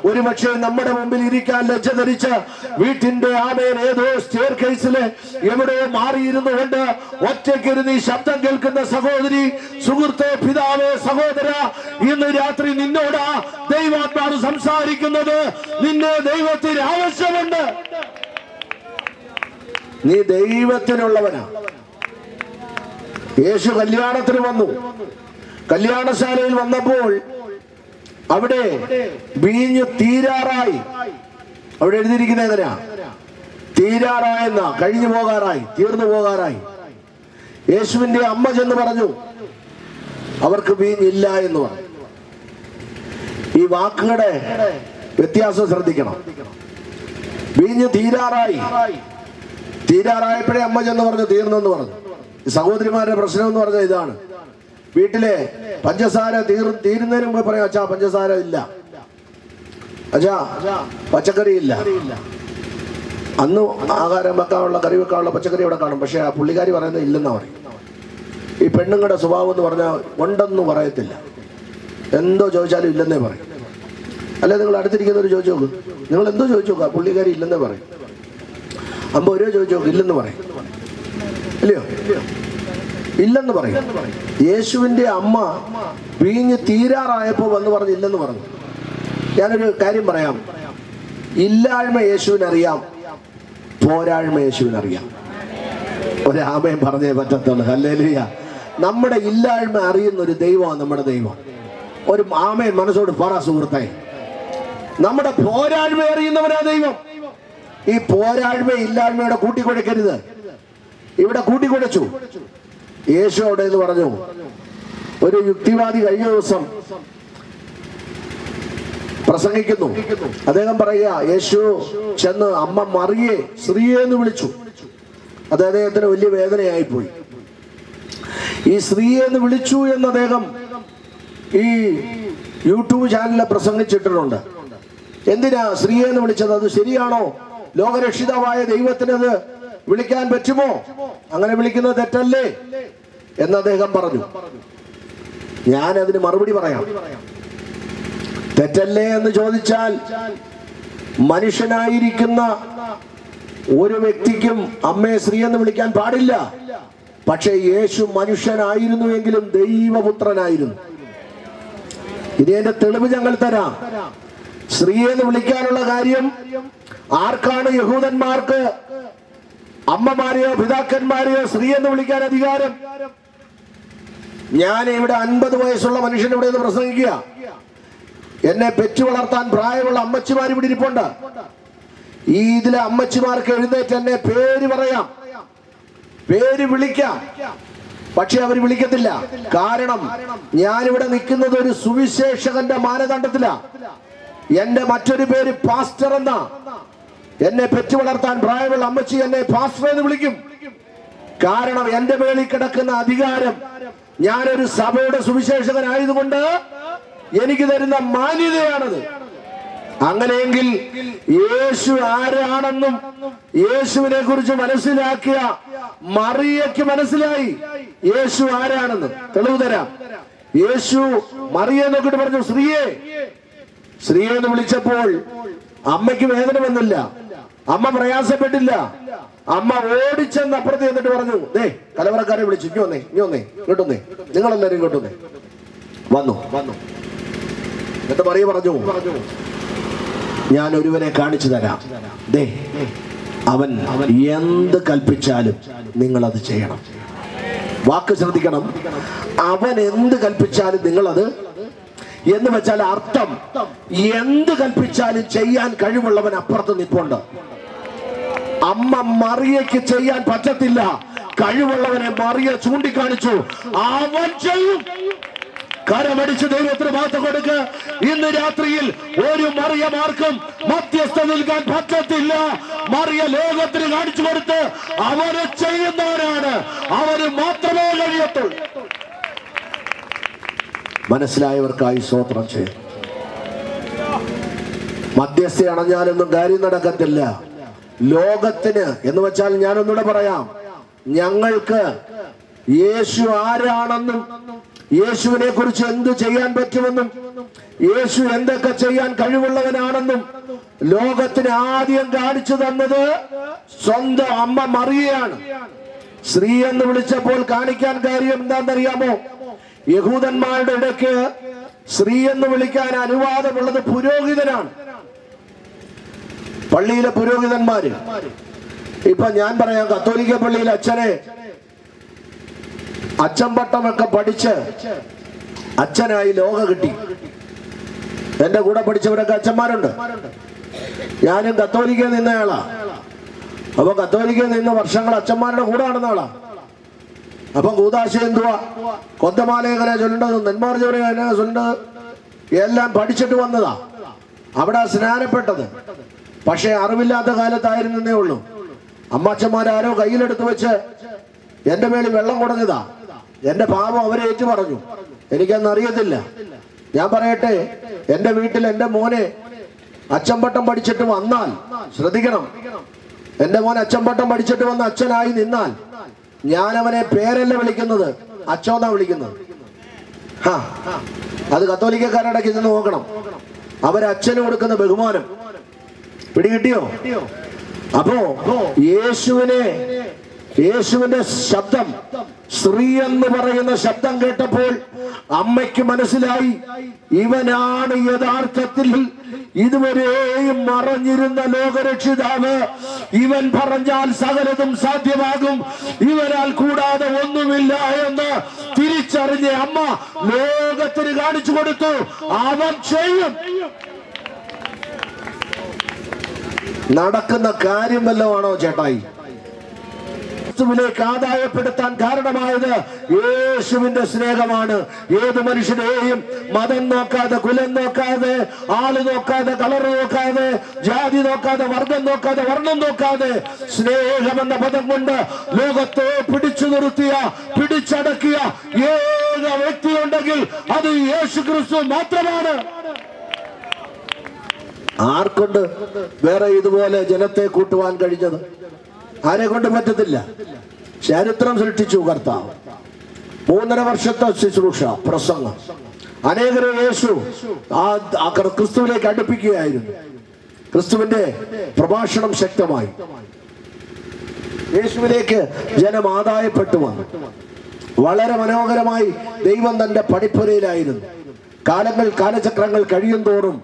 ഒരുപക്ഷെ നമ്മുടെ മുമ്പിൽ ഇരിക്കാൻ ലജ്ജ ധരിച്ച് വീട്ടിന്റെ ആമേൻ ഏതോ സ്റ്റെയർ കേസില് എവിടെയോ മാറിയിരുന്നു കൊണ്ട് ഒറ്റയ്ക്കിരുന്ന് ഈ ശബ്ദം കേൾക്കുന്ന സഹോദരി, സുഹൃത്തെ, പിതാവേ, സഹോദര, ഇന്ന് രാത്രി നിന്നോടാ ദൈവാത്മാവ് സംസാരിക്കുന്നത്. നിന്നെ ദൈവത്തിന് ആവശ്യമുണ്ട്. നീ ദൈവത്തിനുള്ളവനാ. യേശു കല്യാണത്തിന് വന്നു. കല്യാണശാലയിൽ വന്നപ്പോൾ അവിടെ വീഞ്ഞ് തീരാറായി. അവിടെ എഴുതിയിരിക്കുന്നത് എങ്ങനെയാ? തീരാറായെന്ന, കഴിഞ്ഞു പോകാറായി, തീർന്നു പോകാറായി. യേശുവിന്റെ അമ്മ ചെന്ന് പറഞ്ഞു, അവർക്ക് വീഞ്ഞില്ല എന്ന് പറഞ്ഞു. ഈ വാക്കുകളുടെ വ്യത്യാസം ശ്രദ്ധിക്കണം. വീഞ്ഞ് തീരാറായി. തീരാറായപ്പോഴേ അമ്മ ചെന്ന് പറഞ്ഞു തീർന്നെന്ന് പറഞ്ഞു. സഹോദരിമാരുടെ പ്രശ്നം എന്ന് പറഞ്ഞാൽ ഇതാണ്. വീട്ടിലെ പഞ്ചസാര തീരുന്നതിന് മുമ്പ് പറയാം, അച്ഛാ പഞ്ചസാര ഇല്ല, അച്ഛാ പച്ചക്കറി ഇല്ല. അന്ന് ആഹാരം വെക്കാനുള്ള, കറി വെക്കാനുള്ള പച്ചക്കറി അവിടെ കാണും. പക്ഷെ ആ പുള്ളിക്കാരി പറയുന്നത് ഇല്ലെന്നാ പറയും. ഈ പെണ്ണുങ്ങളുടെ സ്വഭാവം എന്ന് പറഞ്ഞാൽ ഉണ്ടെന്ന് പറയത്തില്ല. എന്തോ ചോദിച്ചാലും ഇല്ലെന്നേ പറയും. അല്ലെ, നിങ്ങൾ അടുത്തിരിക്കുന്നവർ ചോദിച്ചു നോക്ക്, നിങ്ങൾ എന്തോ ചോദിച്ചു നോക്കുക, പുള്ളിക്കാരി ഇല്ലെന്നേ പറയും. അമ്പ ഓരോ ചോദിച്ചു നോക്ക്, ഇല്ലെന്ന് പറയും. ഇല്ലയോ? ഇല്ലെന്ന് പറയും. യേശുവിന്റെ അമ്മ വീഞ്ഞ് തീരാറായപ്പോ വന്ന് പറഞ്ഞു ഇല്ലെന്ന് പറഞ്ഞു. ഞാനൊരു കാര്യം പറയാം. ഇല്ലായ്മ യേശുവിനറിയാം, പോരായ്മ യേശുവിനറിയാം. ഒരാമയും പറഞ്ഞേ പറ്റത്തുള്ളൂ. ഹല്ലേലൂയ. നമ്മുടെ ഇല്ലായ്മ അറിയുന്ന ഒരു ദൈവമാണ് നമ്മുടെ ദൈവം. ഒരു ആമയും മനസ്സോട് പറ സുഹൃത്തെ. നമ്മുടെ പോരായ്മ അറിയുന്നവനാ ദൈവം. ഈ പോരായ്മ ഇല്ലായ്മയുടെ കൂട്ടിക്കുഴക്കരുത്. ഇവിടെ കൂട്ടിക്കുഴച്ചു. യേശു അവിടെ എന്ന് പറഞ്ഞു. ഒരു യുക്തിവാദി കഴിഞ്ഞ ദിവസം പ്രസംഗിക്കുന്നു. അദ്ദേഹം പറയുക, യേശു ചെന്ന് അമ്മ മറിയെ സ്ത്രീയെ എന്ന് വിളിച്ചു. അത് അദ്ദേഹത്തിന് വലിയ വേദനയായി പോയി. ഈ സ്ത്രീയെ എന്ന് വിളിച്ചു എന്ന് അദ്ദേഹം ഈ യൂട്യൂബ് ചാനലിൽ പ്രസംഗിച്ചിട്ടുണ്ട്. എന്തിനാ സ്ത്രീയെ എന്ന് വിളിച്ചത്? അത് ശരിയാണോ? ലോകരക്ഷിതാവായ ദൈവത്തിനത് വിളിക്കാൻ പറ്റുമോ? അങ്ങനെ വിളിക്കുന്നത് തെറ്റല്ലേ എന്ന് അദ്ദേഹം പറഞ്ഞു. ഞാൻ അതിന് മറുപടി പറയാം. തെറ്റല്ലേ എന്ന് ചോദിച്ചാൽ, മനുഷ്യനായിരിക്കുന്ന ഒരു വ്യക്തിക്കും അമ്മയെ സ്ത്രീ എന്ന് വിളിക്കാൻ പാടില്ല. പക്ഷേ യേശു മനുഷ്യനായിരുന്നുവെങ്കിലും ദൈവപുത്രനായിരുന്നു. ഇനി എന്റെ തെളിവ് ഞങ്ങൾ തരാം. സ്ത്രീ എന്ന് വിളിക്കാനുള്ള കാര്യം ആർക്കാണ്? യഹൂദന്മാർക്ക് അമ്മമാരെയോ പിതാക്കന്മാരെയോ സ്ത്രീ എന്ന് വിളിക്കാൻ അധികാരം? ഞാൻ ഇവിടെ 50 വയസ്സുള്ള മനുഷ്യൻ ഇവിടെ നിന്ന് പ്രസംഗിക്കുക. എന്നെ പെറ്റു വളർത്താൻ പ്രായമുള്ള അമ്മച്ചിമാർ ഇവിടെ ഇരിപ്പുണ്ട്. ഈ ഇതിലെ അമ്മച്ചിമാർക്ക് എഴുന്നേറ്റ് എന്നെ പേര് പറയാം, പേര് വിളിക്കാം. പക്ഷെ അവർ വിളിക്കത്തില്ല. കാരണം ഞാനിവിടെ നിൽക്കുന്നത് ഒരു സുവിശേഷകന്റെ മാനദണ്ഡത്തിലാ. എന്റെ മറ്റൊരു പേര് പാസ്റ്റർ എന്നാ. എന്നെ പെറ്റു വളർത്താൻ പ്രായമുള്ള അമ്മച്ചി എന്നെ പാസ്റ്റർ എന്ന് വിളിക്കും. കാരണം എന്റെ മേളിൽ കിടക്കുന്ന അധികാരം, ഞാനൊരു സഭയുടെ സുവിശേഷകനായതുകൊണ്ട് എനിക്ക് തരുന്ന മാന്യതയാണത്. അങ്ങനെയെങ്കിൽ യേശു ആരാണെന്നും യേശുവിനെ കുറിച്ച് മനസ്സിലാക്കിയ മറിയയ്ക്ക് മനസ്സിലായി യേശു ആരാണെന്ന്. തെളിവ് തരാം. യേശു മറിയെ നോക്കിട്ട് പറഞ്ഞു, സ്ത്രീയെ. സ്ത്രീയെ എന്ന് വിളിച്ചപ്പോൾ അമ്മയ്ക്ക് വേദന വന്നില്ല, അമ്മ പ്രയാസപ്പെട്ടില്ല. അമ്മ ഓടിച്ചെന്ന് അപ്പുറത്ത് എന്നിട്ട് പറഞ്ഞു, ദേ കലവറക്കാരെ വിളിച്ചു, ഇങ്ങോട്ടൊന്നേ, നിങ്ങളെല്ലാരും ഇങ്ങോട്ടൊന്നേ. വന്നു. എന്നിട്ട് മറിയ പറഞ്ഞു, ഞാൻ ഒരുവനെ കാണിച്ചു തരാം. ദേ അവൻ എന്ത് കൽപ്പിച്ചാലും നിങ്ങൾ അത് ചെയ്യണം. വാക്ക് ശ്രദ്ധിക്കണം. അവൻ എന്ത് കൽപ്പിച്ചാലും നിങ്ങളത്, എന്ന് വെച്ചാൽ അർത്ഥം എന്ത് കൽപ്പിച്ചാലും ചെയ്യാൻ കഴിവുള്ളവൻ അപ്പുറത്ത് നിൽപ്പുണ്ട്. അമ്മ മറിയയ്ക്ക് ചെയ്യാൻ പറ്റത്തില്ല. കഴിവുള്ളവനെ മറിയ ചൂണ്ടിക്കാണിച്ചു. അവൻ ചെയ്യും. കരമടിച്ച് ദൈവത്തിന് മഹത്വം കൊടുക്ക്. ഇന്ന് രാത്രിയിൽ ഒരു മറിയമാർക്കും മധ്യസ്ഥ നിൽക്കാൻ പറ്റത്തില്ല. മറിയ ലോകത്തിന് കാണിച്ചു കൊടുത്ത് അവര് ചെയ്യുന്നവരാണ്. അവര് മാത്രമേ കഴിയത്തുള്ളൂ. മനസ്സിലായവർക്കായി സ്തോത്രം ചെയ്യും. മധ്യസ്ഥ അണഞ്ഞാലൊന്നും കാര്യം നടക്കത്തില്ല. ലോകത്തിന് എന്ന് വെച്ചാൽ ഞാനൊന്നുകൂടെ പറയാം, ഞങ്ങൾക്ക് യേശു ആരാണെന്നും യേശുവിനെ കുറിച്ച് എന്ത് ചെയ്യാൻ പറ്റുമെന്നും യേശു എന്തൊക്കെ ചെയ്യാൻ കഴിവുള്ളവനാണെന്നും ലോകത്തിന് ആദ്യം കാണിച്ചു തന്നത് സ്വന്തം അമ്മ മറിയയാണ്. സ്ത്രീ എന്ന് വിളിച്ചപ്പോൾ കാണിക്കാൻ കാര്യം എന്താണെന്നറിയാമോ? യഹൂദന്മാരുടെ ഇടയ്ക്ക് സ്ത്രീ എന്ന് വിളിക്കാൻ അനുവാദമുള്ളത് പുരോഹിതനാണ്. പള്ളിയിലെ പുരോഹിതന്മാര്. ഇപ്പൊ ഞാൻ പറയാം, കത്തോലിക്ക പള്ളിയിലെ അച്ഛൻപട്ടമൊക്കെ പഠിച്ച് അച്ഛനായി ലോക കിട്ടി. എന്റെ കൂടെ പഠിച്ചവരൊക്കെ അച്ഛന്മാരുണ്ട്. ഞാനും കത്തോലിക്ക നിന്നയാളാ. അപ്പൊ കത്തോലിക്ക നിന്ന് വർഷങ്ങൾ അച്ഛന്മാരുടെ കൂടെ നടന്നയാളാ. അപ്പൊ കൂതാശ എന്തുവാ, കൊന്തമാലയെങ്ങനെ ചൊല്ലേണ്ടത്, നെന്മാർജോനെ എങ്ങനെ ചൊല്ലേണ്ടത് എല്ലാം പഠിച്ചിട്ട് വന്നതാ. അവിടെ സ്നാനപ്പെട്ടത്. പക്ഷെ അറിവില്ലാത്ത കാലത്തായിരുന്നേ ഉള്ളൂ. അമ്മച്ചന്മാരാരോ കയ്യിലെടുത്ത് വെച്ച് എന്റെ മേളിൽ വെള്ളം കുടഞ്ഞതാ. എന്റെ പാപം അവരെ ഏറ്റു പറഞ്ഞു. എനിക്കന്ന് അറിയത്തില്ല. ഞാൻ പറയട്ടെ, എന്റെ വീട്ടിൽ എന്റെ മോനെ അച്ഛൻപട്ടം പഠിച്ചിട്ട് വന്നാൽ ശ്രദ്ധിക്കണം. എന്റെ മോൻ അച്ഛൻപട്ടം പഠിച്ചിട്ട് വന്ന് അച്ഛനായി നിന്നാൽ ഞാൻ അവനെ പേരല്ല വിളിക്കുന്നത്, അച്ഛനാ വിളിക്കുന്നത്. അത് കത്തോലിക്കക്കാരുടെ ചെന്ന് നോക്കണം. അവരച്ഛന് കൊടുക്കുന്ന ബഹുമാനം പിടികിട്ടിയോ? അപ്പോ യേശുവിന്റെ ശബ്ദം, സ്ത്രീ എന്ന് പറയുന്ന ശബ്ദം കേട്ടപ്പോൾ അമ്മയ്ക്ക് മനസ്സിലായി, ഇവനാണ് യഥാർത്ഥത്തിൽ ഇതുവരെയും മറഞ്ഞിരുന്ന ലോകരക്ഷിതാവ്. ഇവൻ പറഞ്ഞാൽ സകലതും സാധ്യമാകും, ഇവനാൽ കൂടാതെ ഒന്നുമില്ല എന്ന് തിരിച്ചറിഞ്ഞ അമ്മ ലോകത്തിന് കാണിച്ചു കൊടുത്തു, അവൻ ചെയ്യും. നടക്കുന്ന കാര്യം വല്ലതാണോ ചേട്ടായി? യേശുവിലേക്ക് ആദായപ്പെടുത്താൻ കാരണമായത് യേശുവിന്റെ സ്നേഹമാണ്. ഏത് മനുഷ്യനെയും മതം നോക്കാതെ, കുലം നോക്കാതെ, ആള് നോക്കാതെ, കളർ നോക്കാതെ, ജാതി നോക്കാതെ, വർഗം നോക്കാതെ, വർണ്ണം നോക്കാതെ സ്നേഹമെന്ന പദം കൊണ്ട് ലോകത്തെ പിടിച്ചു നിർത്തിയ, പിടിച്ചടക്കിയ ഏക വ്യക്തിയുണ്ടെങ്കിൽ അത് യേശുക്രിസ്തു മാത്രമാണ്. ആർക്കൊണ്ട് വേറെ ഇതുപോലെ ജനത്തെ കൂട്ടുവാൻ കഴിഞ്ഞത്? ആരെ കൊണ്ട് പറ്റത്തില്ല. ചരിത്രം സൃഷ്ടിച്ചു കർത്താവ്. 3.5 വർഷത്തെ ശുശ്രൂഷ, പ്രസംഗം, അനേകരെ യേശു ക്രിസ്തുവിലേക്ക് അടുപ്പിക്കുകയായിരുന്നു. ക്രിസ്തുവിന്റെ പ്രഭാഷണം ശക്തമായി. യേശുവിലേക്ക് ജനം ആദായപ്പെട്ടു വന്നു. വളരെ മനോഹരമായി ദൈവം തന്റെ പണിപ്പുരയിലായിരുന്നു. കാലചക്രങ്ങൾ കഴിയും തോറും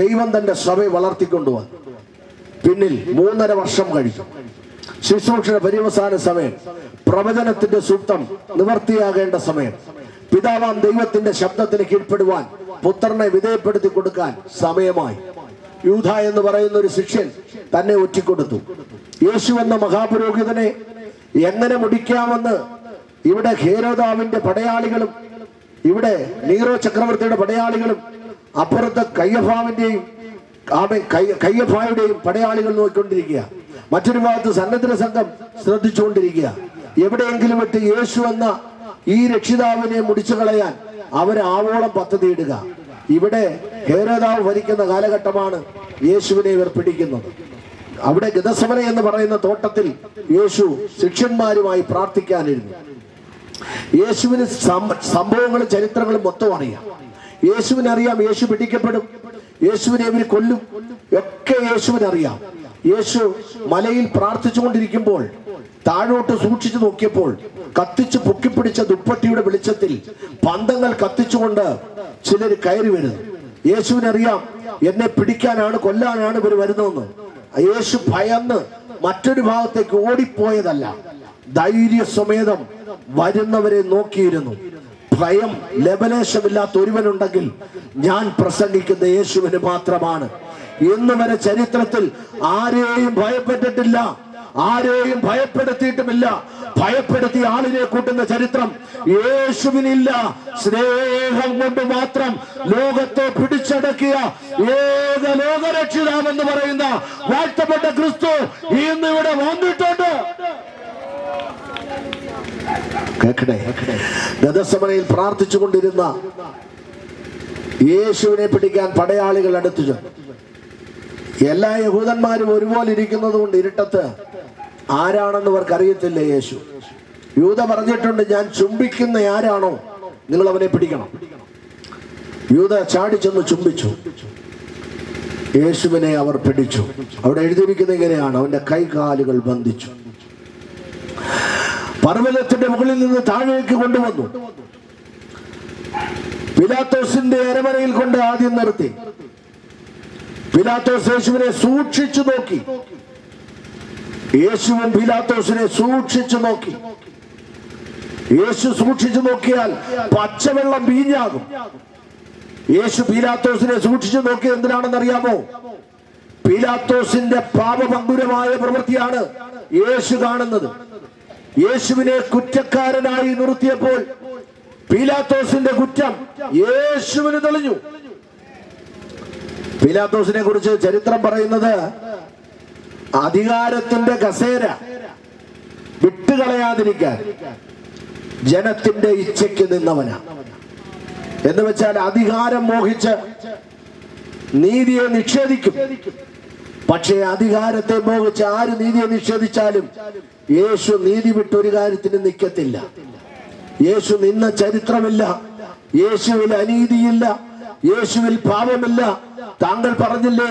ദൈവം തന്റെ സഭയെ വളർത്തിക്കൊണ്ടുവന്നു. പിന്നിൽ 3.5 വർഷം കഴിഞ്ഞു. ശുശ്രൂഷയുടെ പര്യവസാന സമയം, പ്രവചനത്തിന്റെ സൂക്തം നിവർത്തിയാകേണ്ട സമയം, പിതാവാം ദൈവത്തിന്റെ ശബ്ദത്തിന് കീഴ്പ്പെടുവാൻ പുത്രനെ വിധേയപ്പെടുത്തി കൊടുക്കാൻ സമയമായി. യൂദ എന്ന് പറയുന്ന ഒരു ശിഷ്യൻ തന്നെ ഒറ്റിക്കൊടുത്തു. യേശു എന്ന മഹാപുരോഹിതനെ എങ്ങനെ മുടിക്കാമെന്ന് ഇവിടെ ഹേരോദാവിന്റെ പടയാളികളും, ഇവിടെ നീറോ ചക്രവർത്തിയുടെ പടയാളികളും, അപ്പുറത്ത് കയ്യഫായുടെയും പടയാളികൾ നോക്കിക്കൊണ്ടിരിക്കുക. മറ്റൊരു ഭാഗത്ത് സന്നദ്ധ സംഘം ശ്രദ്ധിച്ചുകൊണ്ടിരിക്കുക. എവിടെയെങ്കിലും വിട്ട് യേശു എന്ന ഈ രക്ഷിതാവിനെ മുടിച്ചു കളയാൻ അവര് ആവോളം പദ്ധതിയിടുക. ഇവിടെ ഹേരോദാവ് ഭരിക്കുന്ന കാലഘട്ടമാണ് യേശുവിനെ ഇവർ പിടിക്കുന്നത്. അവിടെ ഗെത്സമന എന്ന് പറയുന്ന തോട്ടത്തിൽ യേശു ശിഷ്യന്മാരുമായി പ്രാർത്ഥിക്കാനിരുന്നു. യേശുവിന് സംഭവങ്ങളും ചരിത്രങ്ങളും മൊത്തം അറിയാം. യേശുവിനറിയാം യേശു പിടിക്കപ്പെടും, യേശുവിനെ ഇവർ കൊല്ലും, ഒക്കെ യേശുവിനറിയാം. യേശു മലയിൽ പ്രാർത്ഥിച്ചുകൊണ്ടിരിക്കുമ്പോൾ താഴോട്ട് സൂക്ഷിച്ചു നോക്കിയപ്പോൾ കത്തിച്ച് പൊക്കിപ്പിടിച്ച ദുപ്പട്ടിയുടെ വെളിച്ചത്തിൽ പന്തങ്ങൾ കത്തിച്ചുകൊണ്ട് ചിലർ കയറി വരുന്നു. യേശുവിനറിയാം എന്നെ പിടിക്കാനാണ്, കൊല്ലാനാണ് ഇവർ വരുന്നതെന്ന്. യേശു ഭയന്ന് മറ്റൊരു ഭാഗത്തേക്ക് ഓടിപ്പോയതല്ല, ധൈര്യസമേതം വരുന്നവരെ നോക്കിയിരുന്നു. ഭയം ലബലേശമില്ലാത്ത ഒരുവനുണ്ടെങ്കിൽ ഞാൻ പ്രസംഗിക്കുന്ന യേശുവിന് മാത്രമാണ്. ഇന്ന് വരെ ചരിത്രത്തിൽ ആരെയും ഭയപ്പെട്ടിട്ടില്ല, ആരെയും ഭയപ്പെടുത്തിയിട്ടുമില്ല. ഭയപ്പെടുത്തിയ ആളിനെ കൂട്ടുന്ന ചരിത്രം യേശുവിനില്ല. സ്നേഹം കൊണ്ട് മാത്രം ലോകത്തെ പിടിച്ചടക്കിയ ഏക ലോകരക്ഷിതാവെന്ന് പറയുന്ന വാഴ്ത്തപ്പെട്ട ക്രിസ്തു ഇന്ന് ഇവിടെ വന്നിട്ടുണ്ട്. ഗെത്സമനയിൽ പ്രാർത്ഥിച്ചു കൊണ്ടിരുന്ന യേശുവിനെ പിടിക്കാൻ പടയാളികൾ അടുത്തു ചെന്നു. എല്ലാ യഹൂദന്മാരും ഒരുപോലെ ഇരിക്കുന്നത് കൊണ്ട് ഇരുട്ടത്ത് ആരാണെന്ന് അവർക്ക് അറിയത്തില്ല. യേശു യൂദ പറഞ്ഞിട്ടുണ്ട്, ഞാൻ ചുംബിക്കുന്ന ആരാണോ നിങ്ങൾ അവനെ പിടിക്കണം. യൂദ ചാടി ചെന്ന് ചുംബിച്ചു. യേശുവിനെ അവർ പിടിച്ചു. അവിടെ എഴുതിയിരിക്കുന്നത് ഇങ്ങനെയാണ്, അവന്റെ കൈകാലുകൾ ബന്ധിച്ചു. പർവ്വതത്തിന്റെ മുകളിൽ നിന്ന് താഴേക്ക് കൊണ്ടുവന്നു. പിലാത്തോസിന്റെ അരമനയിൽ കൊണ്ട് ആദ്യം നിർത്തി. പിലാത്തോസ് യേശുവിനെ സൂക്ഷിച്ചു നോക്കി. യേശുവും പിലാത്തോസിനെ സൂക്ഷിച്ചു നോക്കി. യേശു സൂക്ഷിച്ചു നോക്കിയാൽ പച്ചവെള്ളം വീഞ്ഞാകും. യേശു പിലാത്തോസിനെ സൂക്ഷിച്ചു നോക്കിയത് എന്തിനാണെന്ന് അറിയാമോ? പിലാത്തോസിന്റെ പാപഭംഗുരമായ പ്രവൃത്തിയാണ് യേശു കാണുന്നത്. യേശുവിനെ കുറ്റക്കാരനായി നിർത്തിയപ്പോൾ പീലാത്തോസിന്റെ കുറ്റം യേശുവിന് തെളിഞ്ഞു. പീലാത്തോസിനെ കുറിച്ച് ചരിത്രം പറയുന്നത് അധികാരത്തിന്റെ കസേര വിട്ടുകളയാതിരിക്കാൻ ജനത്തിന്റെ ഇച്ഛയ്ക്ക് നിന്നവനാ. എന്ന് വെച്ചാൽ അധികാരം മോഹിച്ച് നീതിയെ നിഷേധിക്കും. പക്ഷേ അധികാരത്തെ മോഹിച്ച് ആര് നീതിയെ നിഷേധിച്ചാലും യേശു നീതി വിട്ടൊരു കാര്യത്തിന് നിൽക്കത്തില്ല. യേശു നിന്ന ചരിത്രമില്ല. യേശുവിൽ അനീതിയില്ല, യേശുവിൽ പാപമില്ല. താങ്കൾ പറഞ്ഞില്ലേ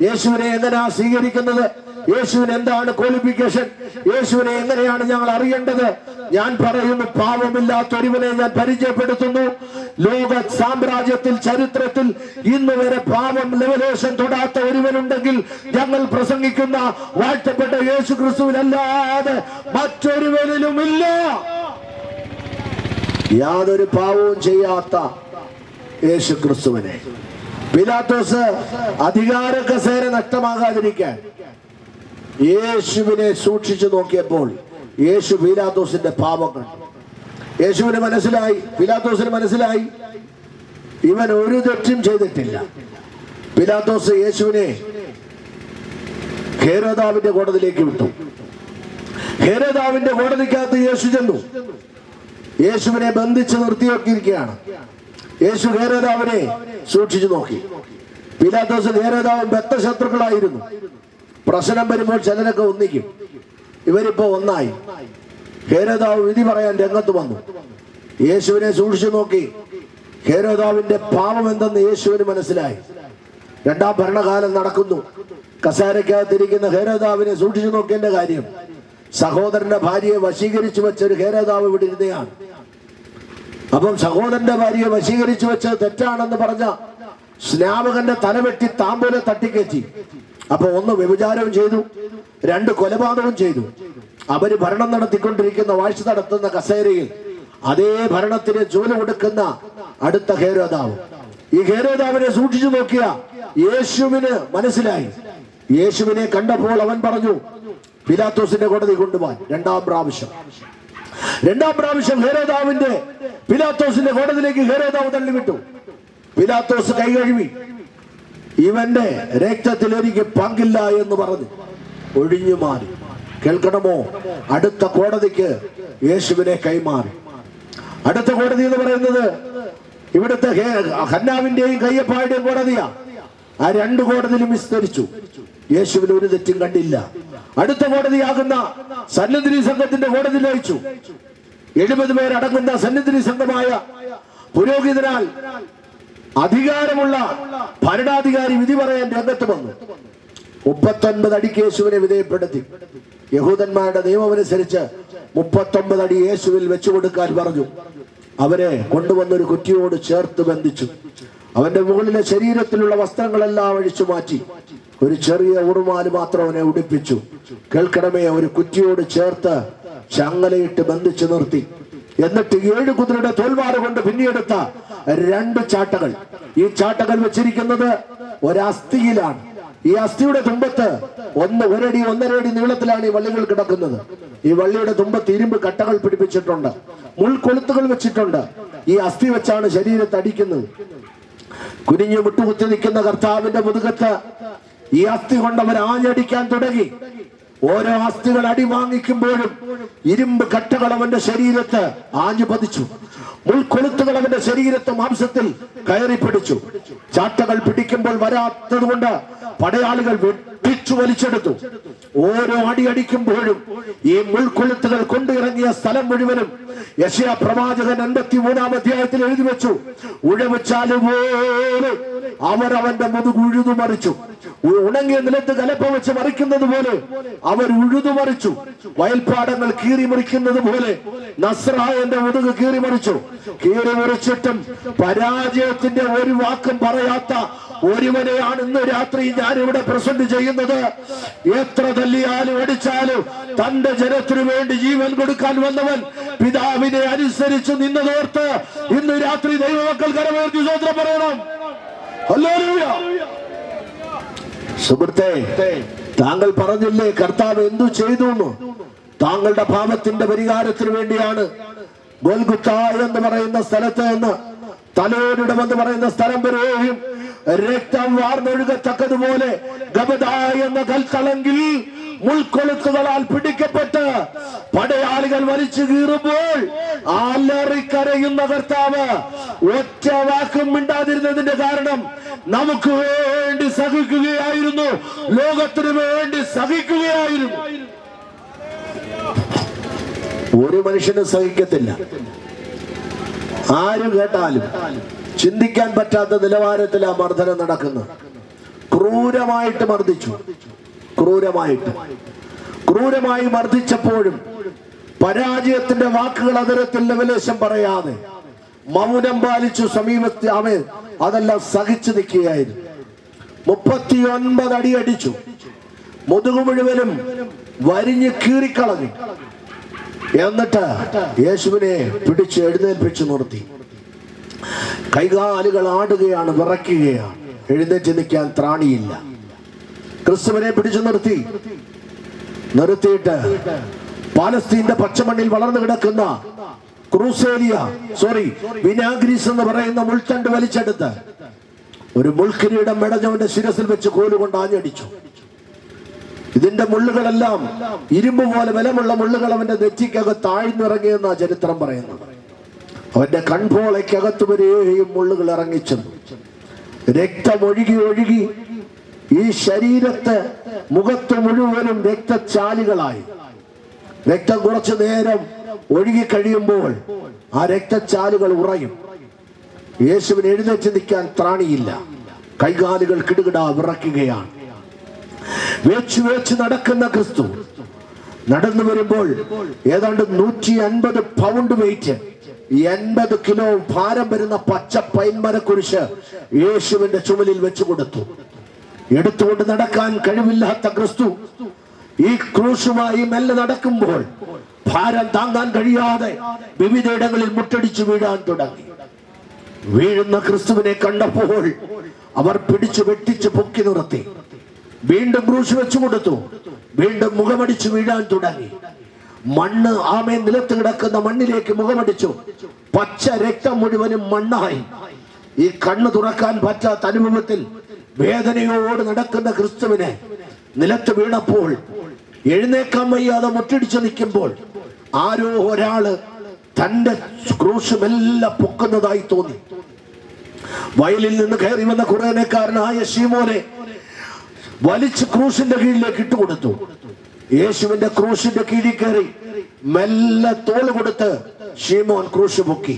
യേശുവിനെ എങ്ങനെയാ സ്വീകരിക്കുന്നത്, യേശുവിന് എന്താണ് ക്വാളിഫിക്കേഷൻ, യേശുവിനെ എങ്ങനെയാണ് ഞങ്ങൾ അറിയേണ്ടത്? ഞാൻ പറയുന്നു, പാപമില്ലാത്തൊരുവനെ ഞാൻ പരിചയപ്പെടുത്തുന്നു. ലോക സാമ്രാജ്യത്തിൽ ചരിത്രത്തിൽ ഇന്ന് വരെ പാപം ലെവലേഷൻ തൊടാത്ത ഒരുവനുണ്ടെങ്കിൽ ഞങ്ങൾ പ്രസംഗിക്കുന്ന വാഴ്ത്തപ്പെട്ട യേശു ക്രിസ്തുവിനല്ലാതെ മറ്റൊരുവനിലുമില്ല. യാതൊരു പാവവും ചെയ്യാത്ത യേശു ക്രിസ്തുവിനെ പീലാത്തോസ് അധികാര കസേര നഷ്ടമാകാതിരിക്കാൻ യേശുവിനെ സൂക്ഷിച്ചു നോക്കിയപ്പോൾ യേശു പീലാത്തോസിന്റെ പാപം കണ്ടു. യേശുവിന് മനസ്സിലായി, പീലാത്തോസിന് മനസ്സിലായി, ഇവൻ ഒരു തെറ്റും ചെയ്തിട്ടില്ല. പീലാത്തോസ് യേശുവിനെ ഹേരോദാവിന്റെ കോടതിയിലേക്ക് വിട്ടു. ഹേരോദാവിന്റെ കോടതിക്കകത്ത് യേശു ചെന്നു. യേശുവിനെ ബന്ധിച്ച് നിർത്തിയൊക്കിയിരിക്കുകയാണ്. യേശു ഹേരോദാവിനെ സൂക്ഷിച്ചു നോക്കി. പീലാത്തോസ് ഹേരോദാവും ബദ്ധശത്രുക്കളായിരുന്നു. പ്രശ്നം വരുമ്പോൾ ചിലരൊക്കെ ഒന്നിക്കും. ഇവരിപ്പോ ഒന്നായി. ഹേരോദാവ് വിധി പറയാൻ രംഗത്ത് വന്നു. യേശുവിനെ സൂക്ഷിച്ചു നോക്കി. ഹേരോദാവിന്റെ പാപം എന്തെന്ന് യേശുവിന് മനസ്സിലായി. രണ്ടാം ഭരണകാലം നടക്കുന്നു. കസേരയ്ക്കകത്തിരിക്കുന്ന ഹേരോദാവിനെ സൂക്ഷിച്ചു നോക്കേണ്ട കാര്യം, സഹോദരന്റെ ഭാര്യയെ വശീകരിച്ചു വെച്ചൊരു ഹേരോദാവ് ഇവിടെ ഇരുന്നയാണ്. അപ്പം സഹോദരന്റെ ഭാര്യയെ വശീകരിച്ചു വെച്ചത് തെറ്റാണെന്ന് പറഞ്ഞ സ്നാപകന്റെ തലവെട്ടി താമ്പൂലെ തട്ടിക്കയറ്റി. അപ്പൊ ഒന്ന് വ്യഭിചാരവും ചെയ്തു, രണ്ട് കൊലപാതകവും ചെയ്തു. അവര് ഭരണം നടത്തിക്കൊണ്ടിരിക്കുന്ന, വാഴ്ച നടത്തുന്ന കസേരയിൽ അതേ ഭരണത്തിന് ജോലി കൊടുക്കുന്ന അടുത്ത ഹേരോദാവ്. ഈ ഹേരോദാവിനെ സൂക്ഷിച്ചു നോക്കിയ യേശുവിന് മനസ്സിലായി. യേശുവിനെ കണ്ടപ്പോൾ അവൻ പറഞ്ഞു, പീലാത്തോസിന്റെ കോടതി കൊണ്ടുപോകാൻ. രണ്ടാം പ്രാവശ്യം ഹേരോദാവിന്റെ പീലാത്തോസിന്റെ കോടതിയിലേക്ക് ഹേരോദാവ് തള്ളിവിട്ടു. പീലാത്തോസ് കൈ കഴുകി, ഇവന്റെ രക്തത്തിൽ എനിക്ക് പങ്കില്ല എന്ന് പറഞ്ഞു ഒഴിഞ്ഞു മാറി. കേൾക്കണമോ? അടുത്ത കോടതിക്ക് യേശുവിനെ കൈമാറി. അടുത്ത കോടതി എന്ന് പറയുന്നത് ഇവിടുത്തെ ഹന്നാവിന്റെയും കയ്യപ്പായുടെയും കോടതിയാ. ആ രണ്ട് കോടതിയിലും വിസ്തരിച്ചു. യേശുവിന് ഒരു തെറ്റും കണ്ടില്ല. അടുത്ത കോടതിയാകുന്ന സന്നിധി സംഘത്തിന്റെ കോടതിയിൽ അയച്ചു. 70 പേരടങ്ങുന്ന സന്നിധി സംഘമായ പുരോഹിതനാൽ അധികാരമുള്ള ഭരണാധികാരി വിധി പറയാൻ രംഗത്ത് വന്നു. 39 അടിക്ക് യേശുവിനെ വിധേയപ്പെടുത്തി. യഹൂദന്മാരുടെ നിയമമനുസരിച്ച് 39 അടി യേശുവിൽ വെച്ചു കൊടുക്കാൻ പറഞ്ഞു. അവരെ കൊണ്ടുവന്നൊരു കുറ്റിയോട് ചേർത്ത് ബന്ധിച്ചു. അവന്റെ മുകളിലെ ശരീരത്തിലുള്ള വസ്ത്രങ്ങളെല്ലാം അഴിച്ചു മാറ്റി. ഒരു ചെറിയ ഉറുമാല് മാത്രം അവനെ ഉടുപ്പിച്ചു. കേൾക്കണമേ, ഒരു കുറ്റിയോട് ചേർത്ത് ചങ്ങലയിട്ട് ബന്ധിച്ചു നിർത്തി. എന്നിട്ട് 7 കുതിരയുടെ തോൽവാറ് കൊണ്ട് പിന്നിയെടുത്ത 2 ചാട്ടകൾ. ഈ ചാട്ടകൾ വെച്ചിരിക്കുന്നത് ഒരസ്ഥിയിലാണ്. ഈ അസ്ഥിയുടെ തുമ്പത്ത് 1 അടി 1.5 അടി നീളത്തിലാണ് ഈ വള്ളികൾ കിടക്കുന്നത്. ഈ വള്ളിയുടെ തുമ്പത്ത് ഇരുമ്പ് കട്ടകൾ പിടിപ്പിച്ചിട്ടുണ്ട്, മുൾക്കൊളുത്തുകൾ വെച്ചിട്ടുണ്ട്. ഈ അസ്ഥി വെച്ചാണ് ശരീരത്തെ അടിക്കുന്നത്. കുനിഞ്ഞു മുട്ടുകുത്തി നിൽക്കുന്ന കർത്താവിന്റെ മുതുകത്ത് ഈ അസ്ഥി കൊണ്ട് അവർ ആഞ്ഞടിക്കാൻ തുടങ്ങി. ഓരോ അസ്ഥികൾ അടി വാങ്ങിക്കുമ്പോഴും ഇരുമ്പ് കട്ടകൾ അവന്റെ ശരീരത്ത് ആഞ്ഞു പതിച്ചു. മുൾക്കൊളുത്തുകൾ അവന്റെ ശരീരത്തെ മാംസത്തിൽ കയറി പിടിച്ചു. ചാട്ടകൾ പിടിക്കുമ്പോൾ വരാത്തത് കൊണ്ട് പടയാളികൾ വെട്ടിച്ചു വലിച്ചെടുത്തു. ഓരോ അടി അടിക്കുമ്പോഴും ഈ മുൾക്കൊളുത്തുകൾ കൊണ്ടിറങ്ങിയ സ്ഥലം മുഴുവനും യെശയ്യാ പ്രവാചകൻ 53-ാം അധ്യായത്തിൽ എഴുതി വെച്ചു. ഉഴവച്ചാലുപോലെ അവർ അവന്റെ മുതുക് ഉഴുതുമറിച്ചു. ഉണങ്ങിയ നിലത്ത് കലപ്പ വെച്ച് മറിക്കുന്നത് പോലെ അവർ ഉഴുതുമറിച്ചു. വയൽപ്പാടങ്ങൾ കീറി മറിക്കുന്നത് പോലെ നസ്രായന്റെ മുതുക് കീറി മറിച്ചു. കീറി മറിച്ചിട്ടും പരാജയത്തിന്റെ ഒരു വാക്കും പറയാത്ത ഒരുവനെയാണ് ഇന്ന് രാത്രി ഞാനിവിടെ പ്രസന്റ് ചെയ്യുന്നത്. എത്ര തല്ലിയാലും അടിച്ചാലും തന്റെ ജനത്തിനു വേണ്ടി ജീവൻ കൊടുക്കാൻ വന്നവൻ പിതാവിനെ അനുസരിച്ച് നിന്നതോർത്ത് ഇന്ന് രാത്രി ദൈവമക്കൾ കരമേർത്തി സ്തോത്രം പറയണം. ഹല്ലേലൂയ. സുഹൃത്തേ, താങ്കൾ പറഞ്ഞില്ലേ കർത്താവ് എന്തു ചെയ്തു? താങ്കളുടെ പാപത്തിന്റെ പരിഹാരത്തിന് വേണ്ടിയാണ് ഗോൽഗുത്ത എന്ന് പറയുന്ന സ്ഥലത്ത് നിന്ന് തലോരിടം എന്ന് പറയുന്ന സ്ഥലം വരെയും രക്തം വാർന്നൊഴുകത്തക്കതുപോലെ ഗബദ എന്ന കൽത്തളങ്കിൽ മുൾക്കൊളുത്തുകളാൽ പിടിക്കപ്പെട്ട് പടയാളികൾ വലിച്ചു കീറുമ്പോൾ അലറിക്കരയുന്ന കർത്താവ് ഒറ്റ വാക്കും മിണ്ടാതിരുന്നതിന്റെ കാരണം നമുക്ക് വേണ്ടി സഹിക്കുകയായിരുന്നു, ലോകത്തിന് വേണ്ടി സഹിക്കുകയായിരുന്നു. ഒരു മനുഷ്യന് സഹിക്കത്തില്ല. ആരും കേട്ടാലും ചിന്തിക്കാൻ പറ്റാത്ത നിലവാരത്തിൽ ആ മർദ്ദനം നടക്കുന്നു. ക്രൂരമായിട്ട് മർദ്ദിച്ചു. ക്രൂരമായി മർദ്ദിച്ചപ്പോഴും പരാജയത്തിന്റെ വാക്കുകൾ അതരത്തിൽ ലവലേശം പറയാതെ മൗനം പാലിച്ചു. സമീപത്തെ അവൻ അതെല്ലാം സഹിച്ചു നിൽക്കുകയായിരുന്നു. 39 അടി അടിച്ചു. മുതുകു മുഴുവനും വരിഞ്ഞ് കീറിക്കളഞ്ഞു. എന്നിട്ട് യേശുവിനെ പിടിച്ച് എഴുന്നേൽപ്പിച്ചു നിർത്തി. കൈകാലുകൾ ആടുകയാണ്, വിറയ്ക്കുകയാണ്. എഴുന്നേറ്റ് നിൽക്കാൻ ത്രാണിയില്ല. ക്രിസ്തുവിനെ പിടിച്ചു നിർത്തി. നിർത്തിയിട്ട് പാലസ്തീന്റെ പച്ചമണ്ണിൽ വളർന്നു കിടക്കുന്ന വിനാഗ്രീസ് എന്ന് പറയുന്ന മുൾത്തണ്ട് വലിച്ചെടുത്ത് ഒരു മുൾക്കിരീടം മെടഞ്ഞവന്റെ ശിരസിൽ വെച്ച് കോലുകൊണ്ട് ആഞ്ഞടിച്ചു. ഇതിന്റെ മുള്ളുകളെല്ലാം ഇരുമ്പ് പോലെ ബലമുള്ള മുള്ളുകൾ അവന്റെ നെറ്റിക്കകത്ത് താഴ്ന്നിറങ്ങിയെന്ന ചരിത്രം പറയുന്നത്. അവന്റെ കൺപോളയ്ക്കകത്ത് വരെയും മുള്ളുകൾ ഇറങ്ങിച്ചെന്നു. രക്തം ഒഴുകി ഒഴുകി ഈ ശരീരത്തെ മുഖത്ത് മുഴുവനും രക്തച്ചാലുകളായി. രക്തം കുറച്ചു നേരം ഒഴുകി കഴിയുമ്പോൾ ആ രക്തച്ചാലുകൾ ഉറയും. യേശുവിന് എഴുന്നേറ്റ് നിൽക്കാൻ ത്രാണിയില്ല. കൈകാലുകൾ കിടുകിട വിറയ്ക്കുകയാണ്. വേച്ച് നടക്കുന്ന ക്രിസ്തു നടന്നു വരുമ്പോൾ ഏതാണ്ട് 150 പൗണ്ട് വെയിറ്റ്, 80 കിലോ ഭാരം വരുന്ന പച്ച പൈൻമരക്കുരിശ് യേശുവിന്റെ ചുമലിൽ വെച്ചു കൊടുത്തു. എടുത്തുകൊണ്ട് നടക്കാൻ കഴിവില്ലാത്ത ക്രിസ്തു ഈ ക്രൂശുമായി മെല്ലെ നടക്കുമ്പോൾ ഭാരം താങ്ങാൻ കഴിയാതെ വിവിധയിടങ്ങളിൽ മുട്ടടിച്ചു വീഴാൻ തുടങ്ങി. വീഴുന്ന ക്രിസ്തുവിനെ കണ്ടപ്പോൾ അവർ പിടിച്ചു വെട്ടിച്ച് പൊക്കി നിർത്തി. വീണ്ടും ക്രൂശ് വെച്ചു കൊടുത്തു. വീണ്ടും മുഖമടിച്ചു വീഴാൻ തുടങ്ങി. മണ്ണ് ആമേൻ നിലത്ത് കിടക്കുന്ന മണ്ണിലേക്ക് മുഖമടിച്ചു. പച്ച രക്തം മുഴുവനും മണ്ണായി. ഈ കണ്ണ് തുറക്കാൻ പറ്റാത്ത അനുഭവത്തിൽ വേദനയോട് നടക്കുന്ന ക്രിസ്തുവിനെ നിലത്ത് വീണപ്പോൾ എഴുന്നേക്കാൻ വയ്യാതെ മുട്ടിടിച്ചു നിൽക്കുമ്പോൾ ആരോ ഒരാള് തന്റെ ക്രൂശ് മെല്ലെ പൊക്കുന്നതായി തോന്നി. വയലിൽ നിന്ന് കയറി വന്ന കുറേനക്കാരനായ ശീമോനെ വലിച്ച് ക്രൂശിന്റെ കീഴിലേക്ക് ഇട്ടുകൊടുത്തു. യേശുവിന്റെ ക്രൂശിന്റെ കീഴിൽ കയറി മെല്ലെ തോള് കൊടുത്ത് ശീമോൻ ക്രൂശ് പൊക്കി.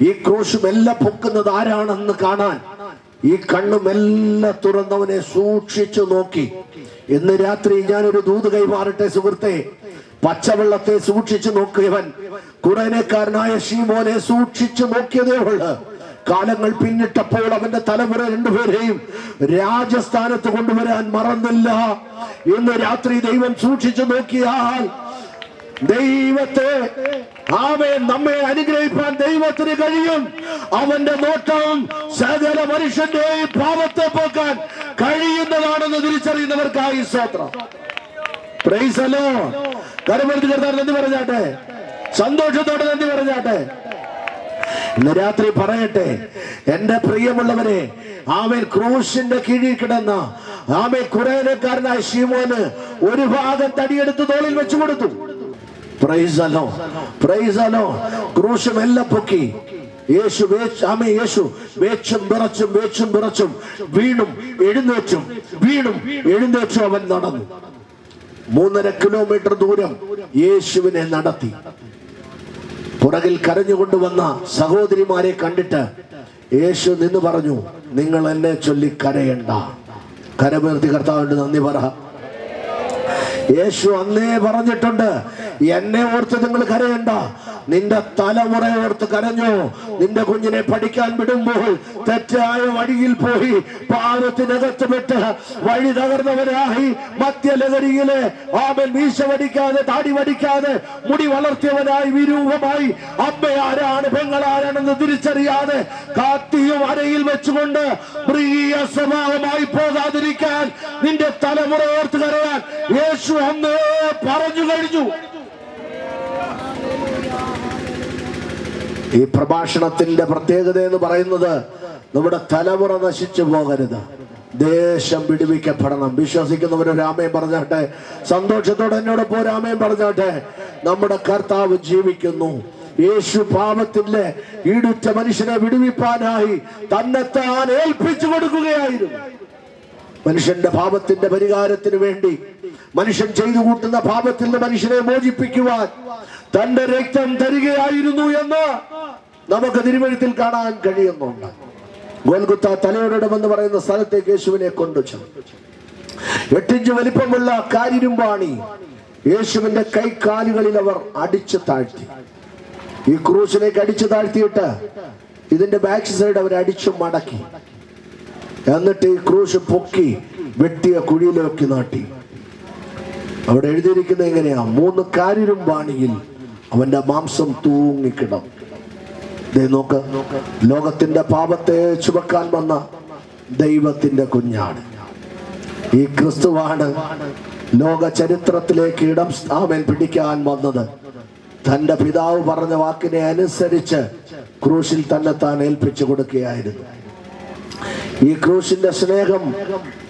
ഈ ക്രൂശ് മെല്ലെ പൊക്കുന്നത് ആരാണെന്ന് കാണാൻ ഈ കണ്ണ് മെല്ലെ തുറന്നവനെ സൂക്ഷിച്ചു നോക്കി. ഇന്ന് രാത്രി ഞാനൊരു ദൂത് കൈമാറട്ടെ സുഹൃത്തെ. പച്ചവെള്ളത്തെ സൂക്ഷിച്ചു നോക്കിയവൻ കുറേനക്കാരനായ ശീമോനെ സൂക്ഷിച്ചു നോക്കിയതേ ഉള്ളു. കാലങ്ങൾ പിന്നിട്ടപ്പോൾ അവന്റെ തലമുറ രണ്ടുപേരെയും രാജസ്ഥാനത്ത് കൊണ്ടുവരാൻ മറന്നില്ല. ഇന്ന് രാത്രി ദൈവം സൂക്ഷിച്ചു നോക്കിയാൽ ദൈവത്തെ നമ്മെ അനുഗ്രഹിപ്പാൻ ദൈവത്തിന് കഴിയും. അവന്റെ നോട്ടം സകല മനുഷ്യന്റെയും പാപത്തെ പോക്കാൻ കഴിയുന്നതാണെന്ന് തിരിച്ചറിയുന്നവർക്കായി സ്തോത്രം. Praise the Lord. കരമേൽത്തി കർത്താവിന് നന്ദി പറഞ്ഞാട്ടെ. സന്തോഷത്തോടെ നന്ദി പറഞ്ഞാട്ടെ. ഇന്ന് രാത്രി പറയട്ടെ, എന്റെ പ്രിയമുള്ളവരെ, ആമേൻ ക്രൂശിന്റെ കീഴിൽ കിടന്ന കുറേനക്കാരനായ ശീമോന് ഒരു ഭാഗം തടിയെടുത്ത് തോളിൽ വെച്ചു കൊടുത്തു. Praise the Lord, praise the Lord. ക്രൂശ് മെല്ലെ പൊക്കി. യേശു വേച്ചും വിറച്ചും വീണും എഴുന്നേറ്റും അവൻ നടന്നു. 3.5 കിലോമീറ്റർ ദൂരം യേശുവിനെ നടത്തി. പുറകിൽ കരഞ്ഞുകൊണ്ടുവന്ന സഹോദരിമാരെ കണ്ടിട്ട് യേശു നിന്ന് പറഞ്ഞു, നിങ്ങൾ എന്നെ ചൊല്ലി കരയണ്ട. കരമേർത്തി കർത്താവിന്റെ നന്ദി പറ. യേശു അന്നേ പറഞ്ഞിട്ടുണ്ട്, എന്നെ ഓർത്ത് നിങ്ങൾ കരയണ്ട, നിന്റെ തലമുറ ഓർത്ത് കരഞ്ഞോ. നിന്റെ കുഞ്ഞിനെ പഠിക്കാൻ വിടുമ്പോൾ തെറ്റായ വഴിയിൽ പോയി പാപത്തിനകത്ത് വിട്ട് വഴി തകർന്നവനായി മദ്യലഹരിയിലെ മീശ വടിക്കാതെ താടി വടിക്കാതെ മുടി വളർത്തിയവനായി വിരൂപമായി അമ്മ ആരാണ് പെങ്ങളാരാണെന്ന് തിരിച്ചറിയാതെ കാത്തിയും അരയിൽ വെച്ചുകൊണ്ട് പ്രിയ സ്വഭാവമായി പോകാതിരിക്കാൻ നിന്റെ തലമുറ ഓർത്ത് കരയാൻ യേശു അന്നേ പറഞ്ഞു കഴിഞ്ഞു. ഈ പ്രഭാഷണത്തിന്റെ പ്രത്യേകത എന്ന് പറയുന്നത് നമ്മുടെ തലമുറ നശിച്ചു പോകരുത്, ദേശം വിടുവിക്കപ്പെടണം. വിശ്വസിക്കുന്നവര് രാമയും പറഞ്ഞാട്ടെ. സന്തോഷത്തോടെ എന്നോടൊപ്പം രാമയും പറഞ്ഞാട്ടെ. നമ്മുടെ കർത്താവ് ജീവിക്കുന്നു. യേശു പാപത്തിന്റെ ഈടുറ്റ മനുഷ്യനെ വിടുവിപ്പാനായി തന്നെത്താൻ ഏൽപ്പിച്ചു കൊടുക്കുകയായിരുന്നു. മനുഷ്യന്റെ പാപത്തിന്റെ പരിഹാരത്തിന് വേണ്ടി മനുഷ്യൻ ചെയ്തു കൂട്ടുന്ന പാപത്തിൽ നിന്ന് മനുഷ്യനെ മോചിപ്പിക്കുവാൻ തന്റെ രക്തം തരികയായിരുന്നു എന്ന് നമുക്ക് തിരുവഴുത്തിൽ കാണാൻ കഴിയുന്നുണ്ട്. ഗോൽഗുത്ത തലയോടിടമെന്ന് പറയുന്ന സ്ഥലത്തേക്ക് യേശുവിനെ കൊണ്ടുചെന്നു. 8 ഇഞ്ച് വലിപ്പമുള്ള കാരിരുമ്പാണി യേശുവിന്റെ കൈകാലുകളിൽ അവർ അടിച്ചു താഴ്ത്തി. ഈ ക്രൂശിലേക്ക് അടിച്ചു താഴ്ത്തിയിട്ട് ഇതിന്റെ ബാക്ക് സൈഡ് അവർ അടിച്ചു മടക്കി. എന്നിട്ട് ഈ ക്രൂശ് പൊക്കി വെട്ടിയ കുഴിയിലേക്ക് നാട്ടി. അവിടെ എഴുതിയിരിക്കുന്നത് എങ്ങനെയാ? 3 കാരിരുമ്പാണിയിൽ അവന്റെ മാംസം തൂങ്ങിക്കിടം. നോക്ക്, ലോകത്തിന്റെ പാപത്തെ ചുമക്കാൻ വന്ന ദൈവത്തിന്റെ കുഞ്ഞാണ് ഈ ക്രിസ്തുവാണ്. ലോക ചരിത്രത്തിലേക്ക് ഇടം പിടിക്കാൻ വന്നത് തന്റെ പിതാവ് പറഞ്ഞ വാക്കിനെ അനുസരിച്ച് ക്രൂശിൽ തന്നെ താൻ ഏൽപ്പിച്ചു കൊടുക്കുകയായിരുന്നു. ഈ ക്രൂശിന്റെ സ്നേഹം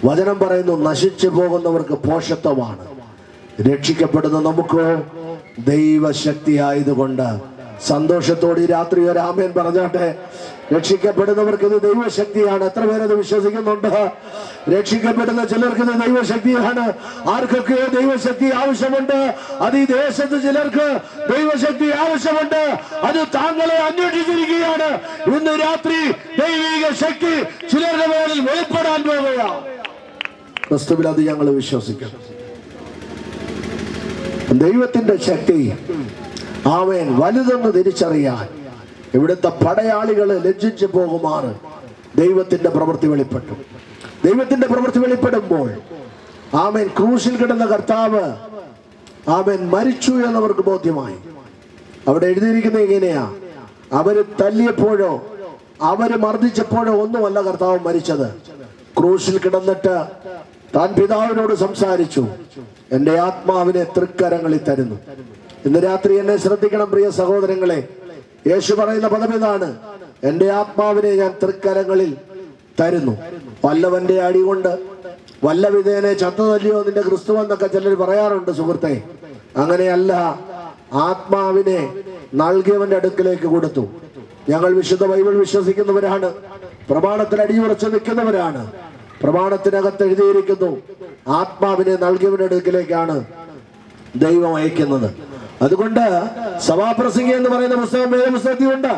വചനം പറയുന്നു നശിച്ചു പോകുന്നവർക്ക് പോഷത്വമാണ്, രക്ഷിക്കപ്പെടുന്ന നമുക്കോ ദൈവശക്തി ആയതുകൊണ്ട് സന്തോഷത്തോടെ ഈ രാത്രി ഒരു ആമേൻ പറഞ്ഞാട്ടെ. രക്ഷിക്കപ്പെടുന്നവർക്ക് ഇത് ദൈവശക്തിയാണ്. എത്ര പേരത് വിശ്വസിക്കുന്നുണ്ട്? രക്ഷിക്കപ്പെടുന്ന ചിലർക്ക് ഇത് ദൈവശക്തിയാണ്. ആർക്കൊക്കെയോ ദൈവശക്തി ആവശ്യമുണ്ട്. അത് ഈ ദേശത്ത് ചിലർക്ക് ദൈവശക്തി ആവശ്യമുണ്ട്. അത് താങ്കളെ അന്വേഷിച്ചിരിക്കുകയാണ്. ഇന്ന് രാത്രി ദൈവിക ശക്തി ചിലരുടെ മേലിൽ വെളിപ്പെടാൻ പോവുകയാണ്. ക്രിസ്തുവിൽ അത് ഞങ്ങൾ വിശ്വസിക്കണം. ദൈവത്തിന്റെ ശക്തി ആമേൻ വലുതെന്ന് തിരിച്ചറിയാൻ ഇവിടുത്തെ പടയാളികള് ലജ്ജിച്ചു പോകുമാറ് ദൈവത്തിന്റെ പ്രവൃത്തി വെളിപ്പെട്ടു. ദൈവത്തിന്റെ പ്രവൃത്തി വെളിപ്പെടുമ്പോൾ ആമേൻ ക്രൂശിൽ കിടന്ന കർത്താവ് ആമേൻ മരിച്ചു എന്നവർക്ക് ബോധ്യമായി. അവിടെ എഴുതിയിരിക്കുന്നത് ഇങ്ങനെയാ, അവര് തല്ലിയപ്പോഴോ അവര് മർദ്ദിച്ചപ്പോഴോ ഒന്നുമല്ല കർത്താവ് മരിച്ചത്. ക്രൂശിൽ കിടന്നിട്ട് താൻ പിതാവിനോട് സംസാരിച്ചു, എന്റെ ആത്മാവിനെ തൃക്കരങ്ങളിൽ തരുന്നു. ഇന്ന് രാത്രി എന്നെ ശ്രദ്ധിക്കണം പ്രിയ സഹോദരങ്ങളെ. യേശു പറയുന്ന പദം ഇതാണ്, എന്റെ ആത്മാവിനെ ഞാൻ തൃക്കരങ്ങളിൽ തരുന്നു. വല്ലവന്റെ അടി കൊണ്ട് വല്ല വിധേനെ ചത്തു തല്ലിയോ നിന്റെ ക്രിസ്തു എന്നൊക്കെ ചിലർ പറയാറുണ്ട് സുഹൃത്തെ. അങ്ങനെയല്ല, ആത്മാവിനെ നൽകിയവന്റെ അടുക്കിലേക്ക് കൊടുത്തു. ഞങ്ങൾ വിശുദ്ധ ബൈബിൾ വിശ്വസിക്കുന്നവരാണ്, പ്രമാണത്തിൽ അടിയുറച്ചു നിൽക്കുന്നവരാണ്. പ്രമാണത്തിനകത്ത് എഴുതിയിരിക്കുന്നു, ആത്മാവിനെ നൽകിയവന്റെ അടുക്കിലേക്കാണ് ദൈവം അയക്കുന്നത്. അതുകൊണ്ട് സഭാപ്രസംഗി എന്ന് പറയുന്ന പുസ്തകം വേദപുസ്തകത്തിലുണ്ട്.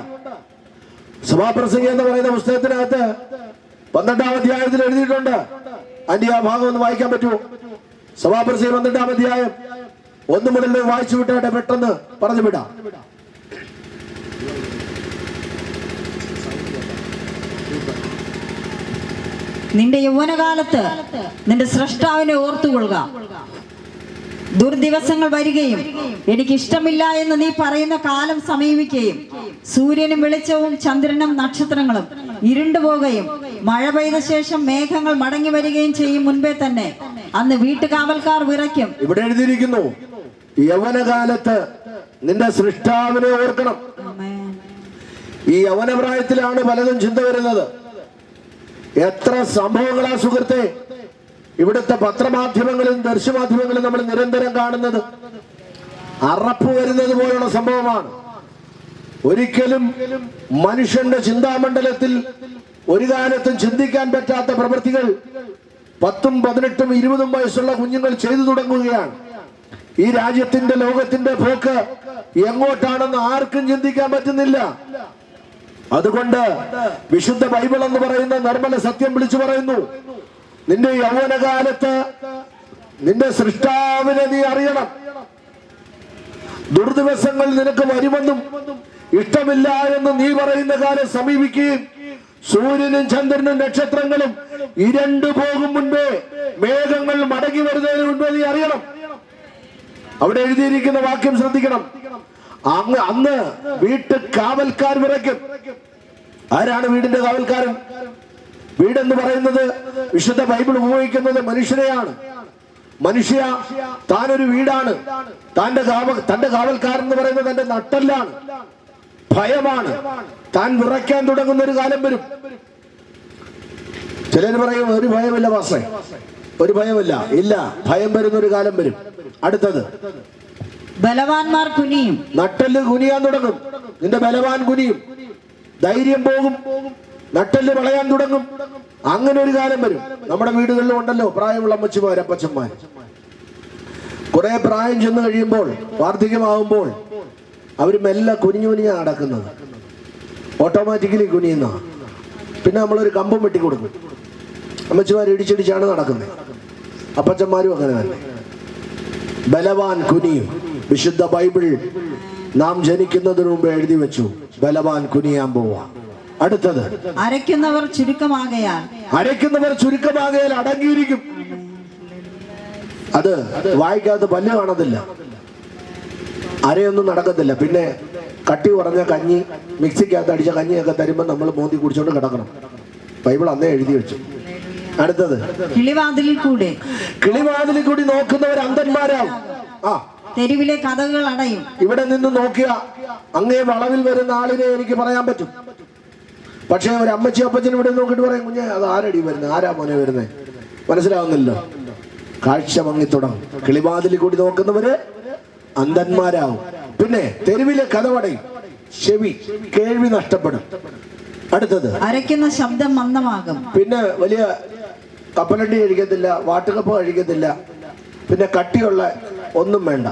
സഭാപ്രസംഗി എന്ന് പറയുന്ന പുസ്തകത്തിനകത്ത് 12-ാം അധ്യായത്തിൽ എഴുതിയിട്ടുണ്ട്. അതിന്റെ ആ ഭാഗം ഒന്ന് വായിക്കാൻ പറ്റുമോ? സഭാപ്രസംഗി 12-ാം അധ്യായം 1 മുതൽ വായിച്ചു വിട്ടാട്ടെ, പെട്ടെന്ന് പറഞ്ഞു വിടാം. നിന്റെ യൗവനകാലത്ത് നിന്റെ സ്രഷ്ടാവിനെ ഓർത്തുകൊള്ളുക. ദുർദിവസങ്ങൾ വരികയും എനിക്ക് ഇഷ്ടമില്ല എന്ന് നീ പറയുന്ന കാലം സമീപിക്കുകയും സൂര്യനും വെളിച്ചവും ചന്ദ്രനും നക്ഷത്രങ്ങളും ഇരുണ്ടുപോകുകയും മഴ പെയ്ത ശേഷം മേഘങ്ങൾ മടങ്ങി വരികയും ചെയ്യും മുൻപേ തന്നെ അന്ന് വീട്ടുകാവൽക്കാർ വിറയ്ക്കും. ഇവിടെ എഴുതിയിരിക്കുന്നു, യൗവനകാലത്ത് നിന്റെ സൃഷ്ടാവിനെ ഓർക്കണം. ഈ യൗവനപ്രായത്തിലാണ് പലതും ചിന്ത വരുന്നത്. എത്ര സംഭവങ്ങളാ സുഹൃത്തെ ഇവിടുത്തെ പത്രമാധ്യമങ്ങളും ദൃശ്യമാധ്യമങ്ങളും നമ്മൾ നിരന്തരം കാണുന്നത്. അറപ്പ് വരുന്നത് പോലുള്ള സംഭവമാണ്. ഒരിക്കലും മനുഷ്യന്റെ ചിന്താമണ്ഡലത്തിൽ ഒരു കാലത്തും ചിന്തിക്കാൻ പറ്റാത്ത പ്രവൃത്തികൾ 10, 18, 20 വയസ്സുള്ള കുഞ്ഞുങ്ങൾ ചെയ്തു തുടങ്ങുകയാണ്. ഈ രാജ്യത്തിന്റെ ലോകത്തിന്റെ പോക്ക് എങ്ങോട്ടാണെന്ന് ആർക്കും ചിന്തിക്കാൻ പറ്റുന്നില്ല. അതുകൊണ്ട് വിശുദ്ധ ബൈബിൾ എന്ന് പറയുന്ന നിർമ്മല സത്യം വിളിച്ചു പറയുന്നു, നിന്റെ യൗവനകാലത്ത് നിന്റെ സൃഷ്ടാവിനെ നീ അറിയണം. ദുർദിവസങ്ങൾ നിനക്ക് വരുമെന്നും ഇഷ്ടമില്ല എന്ന് നീ പറയുന്ന കാലം സമീപിക്കുകയും സൂര്യനും ചന്ദ്രനും നക്ഷത്രങ്ങളും ഇരണ്ടു പോകും മുൻപേ മേഘങ്ങൾ മടങ്ങി വരുന്നതിന് മുൻപേ നീ അറിയണം. അവിടെ എഴുതിയിരിക്കുന്ന വാക്യം ശ്രദ്ധിക്കണം. അന്ന് വീട്ടു കാവൽക്കാർ വിറയ്ക്കും. ആരാണ് വീടിന്റെ കാവൽക്കാരൻ? വീടെന്ന് പറയുന്നത് വിശുദ്ധ ബൈബിൾ ഉപയോഗിക്കുന്നത് മനുഷ്യനെയാണ്. മനുഷ്യ താനൊരു വീടാണ്. തന്റെ കാവൽക്കാരൻ എന്ന് പറയുന്നത് തന്റെ നട്ടെല്ലാണ്, ഭയമാണ്. താൻ വിറയ്ക്കാൻ തുടങ്ങുന്ന ഒരു കാലം വരും. ചിലർ പറയും ഒരു ഭയമില്ല പാസ്റ്റേ, ഒരു ഭയമില്ല. ഇല്ല, ഭയം വരുന്ന ഒരു കാലം വരും. അടുത്തത് ബലവാന്മാർ കുനിയും. നട്ടെല്ല് കുനിയാൻ തുടങ്ങും. നിന്റെ ബലവാൻ കുനിയും, ധൈര്യം പോകും, നട്ടെല്ല് വളയാൻ തുടങ്ങും. അങ്ങനെ ഒരു കാലം വരും. നമ്മുടെ വീടുകളിലും ഉണ്ടല്ലോ പ്രായമുള്ള അമ്മച്ചിമാർ, അപ്പച്ചന്മാർ. കുറെ പ്രായം ചെന്ന് കഴിയുമ്പോൾ, വാർദ്ധക്യമാകുമ്പോൾ അവർ മെല്ലെ കുനിഞ്ഞു കുനിഞ്ഞാ നടക്കുന്നത്. ഓട്ടോമാറ്റിക്കലി കുനിയുന്ന. പിന്നെ നമ്മളൊരു കമ്പം വെട്ടി കൊടുക്കും. അമ്മച്ചിമാർ ഇടിച്ചിടിച്ചാണ് നടക്കുന്നത്. അപ്പച്ചന്മാരും അങ്ങനെ തന്നെ. ബലവാൻ കുനിയും. വിശുദ്ധ ബൈബിൾ നാം ജനിക്കുന്നതിന് മുമ്പ് എഴുതി വെച്ചു, ബലവാൻ കുനിയാൻ പോവാ. അടുത്തത് അരയ്ക്കുന്നവർ ചുരുക്കമാകയാൽ അടങ്ങിയിരിക്കും. അത് വായിക്കാത്ത പല്ല് കാണത്തില്ല, അരയൊന്നും നടക്കത്തില്ല. പിന്നെ കട്ടി കുറഞ്ഞ കഞ്ഞി, മിക്സിക്കകത്ത് അടിച്ച കഞ്ഞിയൊക്കെ തരുമ്പോൾ നമ്മൾ മോന്തി കുടിച്ചോണ്ട് കിടക്കണം. ബൈബിൾ അന്നേ എഴുതി വെച്ചു. അടുത്തത് കിളിവാതിലിൽ കൂടെ നോക്കുന്നവർ അന്ധന്മാരാവും. ആ, തെരുവിലെ കഥകൾ അടയും. ഇവിടെ നിന്ന് നോക്കിയ അങ്ങേ വളവിൽ വരുന്ന ആളിനെ എനിക്ക് പറയാൻ പറ്റും. പക്ഷേ ഒരു അമ്മച്ചി അപ്പച്ചനും ഇവിടെ നോക്കിയിട്ട് പറയും, കുഞ്ഞെ അത് ആരടി വരുന്നത്, ആരാ മോനെ വരുന്നത്, മനസ്സിലാവുന്നില്ലോ. കാഴ്ച മങ്ങി തുടങ്ങും. കിളിവാതിലിൽ കൂടി നോക്കുന്നവര് അന്ധന്മാരാവും. പിന്നെ തെരുവിലെ കഥവടയും, ചെവി കേൾവി നഷ്ടപ്പെടും. അടുത്തത് അരയ്ക്കുന്ന ശബ്ദം മന്ദമാകും. പിന്നെ വലിയ കപ്പലണ്ടി കഴിക്കത്തില്ല, വാട്ടുകപ്പ കഴിക്കത്തില്ല, പിന്നെ കട്ടിയുള്ള ഒന്നും വേണ്ട.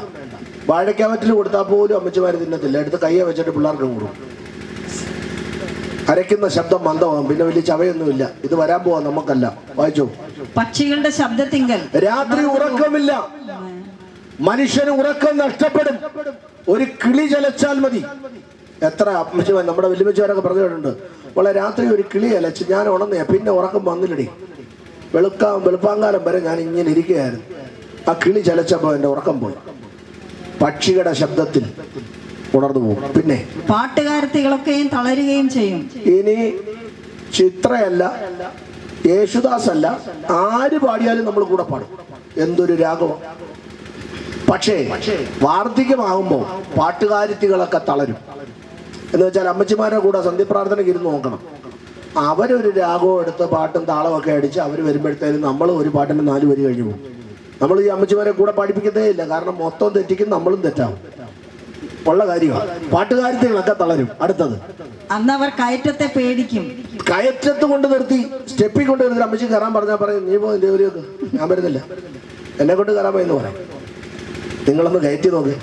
വാഴയ്ക്കാവറ്റിൽ കൊടുത്താൽ പോലും അമ്മച്ചിമാര് തിന്നത്തില്ല, എടുത്ത് കയ്യെ വെച്ചിട്ട് പിള്ളേർക്ക് കൊടുക്കും. അരയ്ക്കുന്ന ശബ്ദം മന്ദമാകും. പിന്നെ വലിയ ചവയൊന്നുമില്ല. ഇത് വരാൻ പോവാ നമുക്കല്ല. വായിച്ചോ. പക്ഷികളുടെ ശബ്ദത്തിങ്കൽ രാത്രി ഉറക്കമില്ല. മനുഷ്യന് ഉറക്കം നഷ്ടപ്പെടും. ഒരു കിളി ചലച്ചാൽ മതി. എത്ര അമ്മച്ചിമാർ, നമ്മുടെ വലിയമ്മച്ചിമാരൊക്കെ പറഞ്ഞിട്ടുണ്ട്, വളരെ രാത്രി ഒരു കിളി അലച്ച് ഞാൻ ഉണർന്നേ, പിന്നെ ഉറക്കം വന്നില്ലടി. വെളുപ്പാങ്കാലം വരെ ഞാൻ ഇങ്ങനെ ഇരിക്കുകയായിരുന്നു. ആ കിളി ചലച്ചപ്പോൾ എൻ്റെ ഉറക്കം പോയി. പക്ഷികളുടെ ശബ്ദത്തിൽ ഉണർന്നു പോകും. പിന്നെ പാട്ടുകാരത്തികളൊക്കെയും തളരുകയും ചെയ്യും. ഇനി ചിത്രയല്ല, യേശുദാസ് അല്ല, ആര് പാടിയാലും നമ്മൾ കൂടെ പാടും. എന്തൊരു രാഗവും. പക്ഷേ വാർദ്ധക്യമാകുമ്പോൾ പാട്ടുകാരിത്തികളൊക്കെ തളരും. എന്ന് വെച്ചാൽ അമ്മച്ചിമാരുടെ കൂടെ സന്ധ്യപ്രാർത്ഥനയ്ക്ക് ഇരുന്ന് നോക്കണം. അവരൊരു രാഗവും എടുത്ത് പാട്ടും താളമൊക്കെ അടിച്ച് അവർ വരുമ്പോഴത്തേനും നമ്മൾ ഒരു പാട്ടിന് 4 വരി കഴിഞ്ഞു പോകും. നമ്മൾ ഈ അമ്മച്ചിമാരെ കൂടെ പഠിപ്പിക്കത്തേ ഇല്ല. കാരണം മൊത്തം തെറ്റിക്കും, നമ്മളും തെറ്റാവും. ഉള്ള കാര്യമാണ്. പാട്ടുകാരിത്തികളൊക്കെ തളരും. അടുത്തത് അന്ന് അവർ കയറ്റത്തെ പേടിക്കും. കയറ്റത്ത് കൊണ്ട് നിർത്തി, സ്റ്റെപ്പിൽ കൊണ്ട് നിർത്തി അമ്മച്ചി കയറാൻ പറഞ്ഞാൽ പറയും, നീ പോകും ജോലിയൊക്കെ, ഞാൻ വരുന്നില്ല, എന്നെ കൊണ്ട് കയറാൻ പോയെന്ന് പറയും. നിങ്ങളൊന്ന് കയറ്റി നോക്ക്.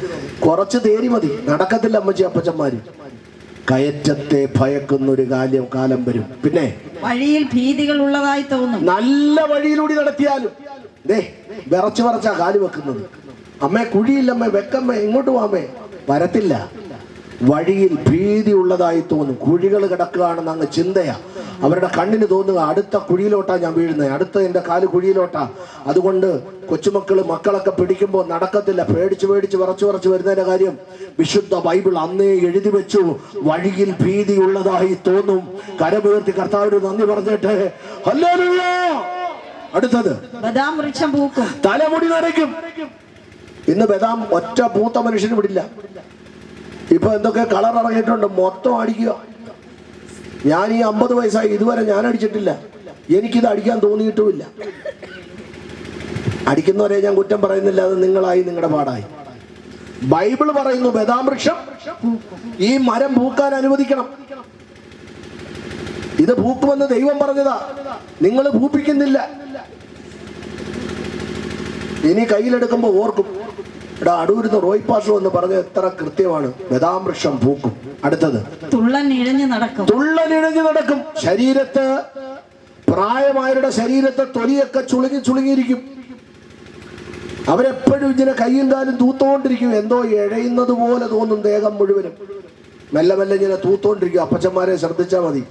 കുറച്ച് തേരി മതി, നടക്കത്തില്ല അമ്മച്ചി അപ്പച്ചന്മാര്. കയറ്റത്തെ ഭയക്കുന്നൊരു കാലം വരും. പിന്നെ വഴിയിൽ ഭീതികൾ ഉള്ളതായി തോന്നും. നല്ല വഴിയിലൂടെ നടത്തിയാലും വിറച്ചാ കാല് വെക്കുന്നത്. അമ്മേ കുഴിയില്ലമ്മേ, വെക്കമ്മേ, ഇങ്ങോട്ട് പോവാമേ, വരത്തില്ല. വഴിയിൽ ഭീതി ഉള്ളതായി തോന്നും. കുഴികൾ കിടക്കുകയാണെന്ന് അങ്ങ് ചിന്തയാ. അവരുടെ കണ്ണിന് തോന്നുക അടുത്ത കുഴിയിലോട്ടാ ഞാൻ വീഴുന്നത്, അടുത്ത എൻ്റെ കാല് കുഴിയിലോട്ടാ. അതുകൊണ്ട് മക്കളൊക്കെ പിടിക്കുമ്പോൾ നടക്കത്തില്ല. പേടിച്ച് വിറച്ച് വരുന്നതിന്റെ കാര്യം വിശുദ്ധ ബൈബിൾ അന്നേ എഴുതി വെച്ചു. വഴിയിൽ ഭീതി ഉള്ളതായി തോന്നും. കരമുയർത്തി കർത്താവിന് നന്ദി പറഞ്ഞിട്ട് ഹല്ലേലൂയ. അടുത്തത് ബദാം വൃക്ഷം പൂക്കും, തലമുടി നരയ്ക്കും. ഇന്ന് ബദാം ഒറ്റ പൂത്ത മനുഷ്യന് വിടില്ല. ഇപ്പൊ എന്തൊക്കെ കളർ ഇറങ്ങിയിട്ടുണ്ട്, മൊത്തം അടിക്കുക. ഞാൻ ഈ 50 വയസ്സായി, ഇതുവരെ ഞാൻ അടിച്ചിട്ടില്ല. എനിക്കിത് അടിക്കാൻ തോന്നിയിട്ടുമില്ല. അടിക്കുന്നവരെ ഞാൻ കുറ്റം പറയുന്നില്ല, അത് നിങ്ങളായി, നിങ്ങളുടെ പാടായി. ബൈബിൾ പറയുന്നു ബദാം വൃക്ഷം ഈ മരം പൂക്കാൻ അനുവദിക്കണം. ഇത് പൂക്കുമെന്ന് ദൈവം പറഞ്ഞതാ, നിങ്ങൾ പൂപ്പിക്കുന്നില്ല. ഇനി കയ്യിലെടുക്കുമ്പോ ഓർക്കും, എടാ അടൂരുന്ന് റോയ് പാഷു എന്ന് പറഞ്ഞ എത്ര കൃത്യമാണ്. ബദാം വൃക്ഷം പൂക്കും. അടുത്തത് തുള്ളൻ ഇഴഞ്ഞു നടക്കും. ശരീരത്ത്, പ്രായമായവരുടെ ശരീരത്തെ തൊലിയൊക്കെ ചുളുങ്ങിയിരിക്കും. അവരെപ്പോഴും ഇങ്ങനെ കയ്യും കാലും തൂത്തോണ്ടിരിക്കും. എന്തോ ഇഴയുന്നത് പോലെ തോന്നും. ദേഹം മുഴുവനും മെല്ലെ മെല്ലെ ഇങ്ങനെ തൂത്തോണ്ടിരിക്കും. അപ്പച്ചന്മാരെ ശ്രദ്ധിച്ചാൽ മതി.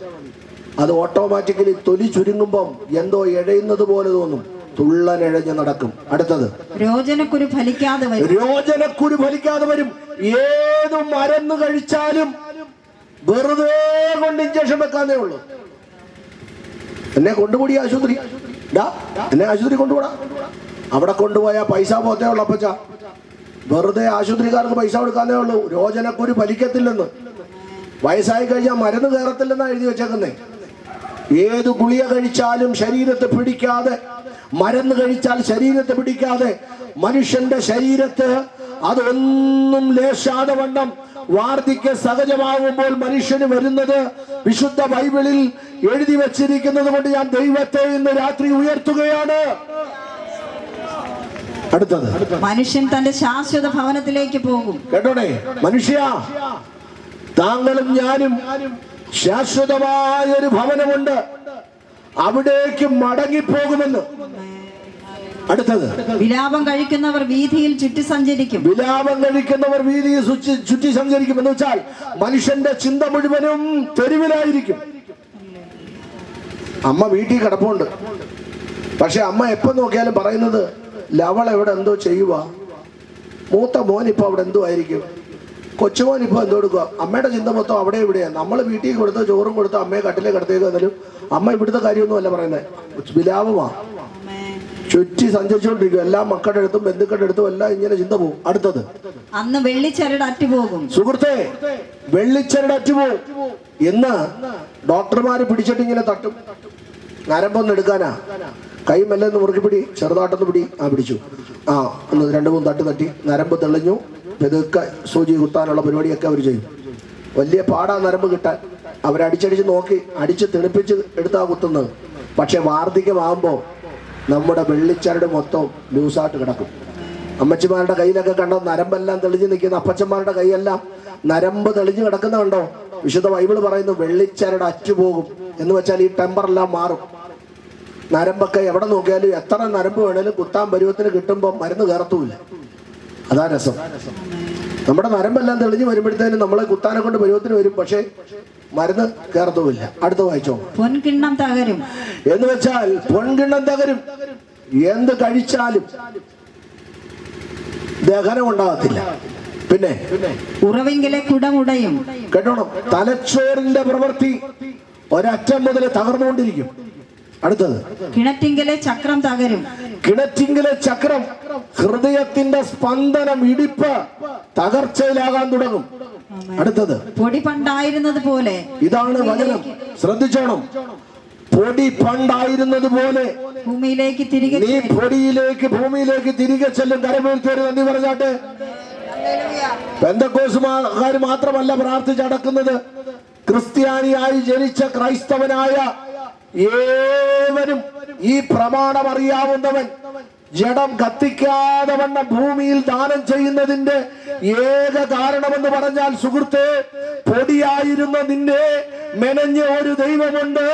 അത് ഓട്ടോമാറ്റിക്കലി തൊലി ചുരുങ്ങുമ്പം എന്തോ ഇഴയുന്നത് പോലെ തോന്നും. തുള്ളനിഴഞ്ഞ് നടക്കും. അടുത്തത് രോചനക്കുരു ഫലിക്കാതെ വരും. ഏത് മരുന്ന് കഴിച്ചാലും വെറുതെ കൊണ്ട് ഇഞ്ചക്ഷൻ വെക്കാന്നേ ഉള്ളൂ. എന്നെ കൊണ്ടുകൂടി ആശുപത്രി, എന്നെ ആശുപത്രി കൊണ്ടുപോടാ. അവിടെ കൊണ്ടുപോയാൽ പൈസ പോത്തേ ഉള്ളൂ. അപ്പച്ച വെറുതെ ആശുപത്രിക്കാർക്ക് പൈസ കൊടുക്കാന്നേ ഉള്ളൂ. രോചനക്കുരു ഫലിക്കത്തില്ലെന്ന്, വയസ്സായി കഴിഞ്ഞാൽ മരുന്ന് കയറത്തില്ലെന്നാണ് എഴുതി വെച്ചേക്കുന്നേ. ഏത് ഗുളിക കഴിച്ചാലും ശരീരത്തെ പിടിക്കാതെ, മരുന്ന് കഴിച്ചാൽ ശരീരത്തെ പിടിക്കാതെ, മനുഷ്യന്റെ ശരീരത്ത് അതൊന്നും ലേശാതെ വണ്ണം വാർദ്ധക്യ സഹജമാകുമ്പോൾ മനുഷ്യന് വരുന്നത് വിശുദ്ധ ബൈബിളിൽ എഴുതി വെച്ചിരിക്കുന്നത് കൊണ്ട് ഞാൻ ദൈവത്തെ ഇന്ന് രാത്രി ഉയർത്തുകയാണ്. അടുത്തത് മനുഷ്യൻ തന്റെ ശാശ്വത ഭവനത്തിലേക്ക് പോകും. കേട്ടോണേ മനുഷ്യ, താങ്കളും ഞാനും ശാശ്വതമായ ഒരു ഭവനമുണ്ട്, അവിടേക്ക് മടങ്ങിപ്പോകുമെന്ന്. അടുത്തത് വിലാപം കഴിക്കുന്നവർ വീതിയിൽ ചുറ്റി സഞ്ചരിക്കും. എന്ന് വെച്ചാൽ മനുഷ്യന്റെ ചിന്ത മുഴുവനും തെരുവിലായിരിക്കും. അമ്മ വീട്ടിൽ കിടപ്പുണ്ട്, പക്ഷെ അമ്മ എപ്പോ നോക്കിയാലും പറയുന്നത് ലവൾ എവിടെ എന്തോ ചെയ്യുക, മൂത്ത മോൻ ഇപ്പൊ അവിടെ എന്തോ ആയിരിക്കും, കൊച്ചുമോൻ ഇപ്പൊ എന്തോ എടുക്കുക. അമ്മയുടെ ചിന്ത മൊത്തം അവിടെ ഇവിടെയാണ്. നമ്മൾ വീട്ടിൽ കൊടുത്ത് ചോറും കൊടുത്ത് അമ്മയെ കട്ടിലേ കിടത്തേക്ക് വന്നാലും അമ്മ ഇവിടുത്തെ കാര്യമൊന്നും അല്ല പറയുന്നത്, വിലാപമാ. ചുറ്റി സഞ്ചരിച്ചുകൊണ്ടിരിക്കും. എല്ലാ മക്കളുടെ അടുത്തും ബന്ധുക്കളുടെ അടുത്തും എല്ലാം ഇങ്ങനെ ചിന്ത പോകും. അടുത്തത്, അന്ന് വെള്ളിച്ചരട് അറ്റുപോകും. സുഹൃത്തെ, വെള്ളിച്ചരട് അറ്റുപോകും എന്ന് ഡോക്ടർമാര് പിടിച്ചിട്ട് ഇങ്ങനെ തട്ടും. നരമ്പൊന്ന് എടുക്കാനാ, കൈ മെല്ലെ ഒന്ന് മുറുക്കി പിടി, ചെറുതാട്ടൊന്ന് പിടി. പിടിച്ചു. ഒന്ന് 2-3 തട്ട് തട്ടി നരമ്പ് തെളിഞ്ഞു. ഇതൊക്കെ സൂചി കുത്താനുള്ള പരിപാടിയൊക്കെ അവർ ചെയ്യും. വലിയ പാടാ നരമ്പ് കിട്ടാൻ. അവരടിച്ചടിച്ച് നോക്കി അടിച്ച് തെളിപ്പിച്ച് എടുത്താ കുത്തുന്നത്. പക്ഷെ വാർദ്ധക്യമാകുമ്പോൾ നമ്മുടെ വെള്ളിച്ചരട് മൊത്തം ലൂസായിട്ട് കിടക്കും. അമ്മച്ചിമാരുടെ കയ്യിലൊക്കെ കണ്ടോ നരമ്പെല്ലാം തെളിഞ്ഞു നിൽക്കുന്ന, അപ്പച്ചന്മാരുടെ കൈയെല്ലാം നരമ്പ് തെളിഞ്ഞു കിടക്കുന്ന കണ്ടോ? വിശുദ്ധ ബൈബിള് പറയുന്നു വെള്ളിച്ചരട് അറ്റുപോകും എന്ന് വെച്ചാൽ ഈ ടെമ്പറെല്ലാം മാറും. നരമ്പൊക്കെ എവിടെ നോക്കിയാലും എത്ര നരമ്പ് വേണേലും കുത്താൻ പരുവത്തിന് കിട്ടുമ്പോൾ മരുന്ന് കയറത്തുമില്ല. അതാ രസം. നമ്മുടെ നരമ്പെല്ലാം തെളിഞ്ഞു വരുമ്പോഴത്തേനും നമ്മളെ കുത്താനെ കൊണ്ട് പരുവത്തിന് വരും, പക്ഷേ മരുന്ന് കയറത്തുമില്ല. അടുത്ത് വായിച്ചോ. പൊൻകിണ്ണം തകരും എന്ന് വെച്ചാൽ പൊൻകിണ്ണം തകരും. എന്ത് കഴിച്ചാലും ദഹനം ഉണ്ടാകത്തില്ല. പിന്നെ ഉറവിങ്കിലെ കുടമുടയും. കേട്ടോണം, തലച്ചോറിന്റെ പ്രവൃത്തി ഒരറ്റം മുതൽ തകർന്നുകൊണ്ടിരിക്കും. അടുത്തത്, കിണറ്റിങ്കിലെ ചക്രം തകരും. കിണറ്റിങ്കിലെ ചക്രം, ഹൃദയത്തിന്റെ സ്പന്ദനം, ഇടിപ്പ് തകർച്ചയിലാകാൻ തുടങ്ങും. അടുത്തത്, പൊടി പണ്ടായിരുന്നത് പോലെ. ഇതാണ് വചനം, ശ്രദ്ധിച്ചോണം. പൊടി പണ്ടായിരുന്നത് പോലെ ഭൂമിയിലേക്ക് തിരികെ, നീ പൊടിയിലേക്ക് ഭൂമിയിലേക്ക് തിരികെ ചെല്ലും. കരമേൽത്തേര് നന്ദി പറഞ്ഞാട്ടെ. പെന്തക്കോസ്തുകാർ മാത്രമല്ല പ്രാർത്ഥിച്ചടക്കുന്നത്, ക്രിസ്ത്യാനിയായി ജനിച്ച ക്രൈസ്തവനായ ഏവരും ഈ പ്രമാണം അറിയാവുന്നവൻ ജഡം കത്തിക്കാതെ വണ്ണം ഭൂമിയിൽ ദാനം ചെയ്യുന്നതിന്റെ ഏക കാരണമെന്ന് പറഞ്ഞാൽ, സുഹൃത്തെ, പൊടിയായിരുന്ന നിന്നെ മെനഞ്ഞ ഒരു ദൈവമുണ്ട്.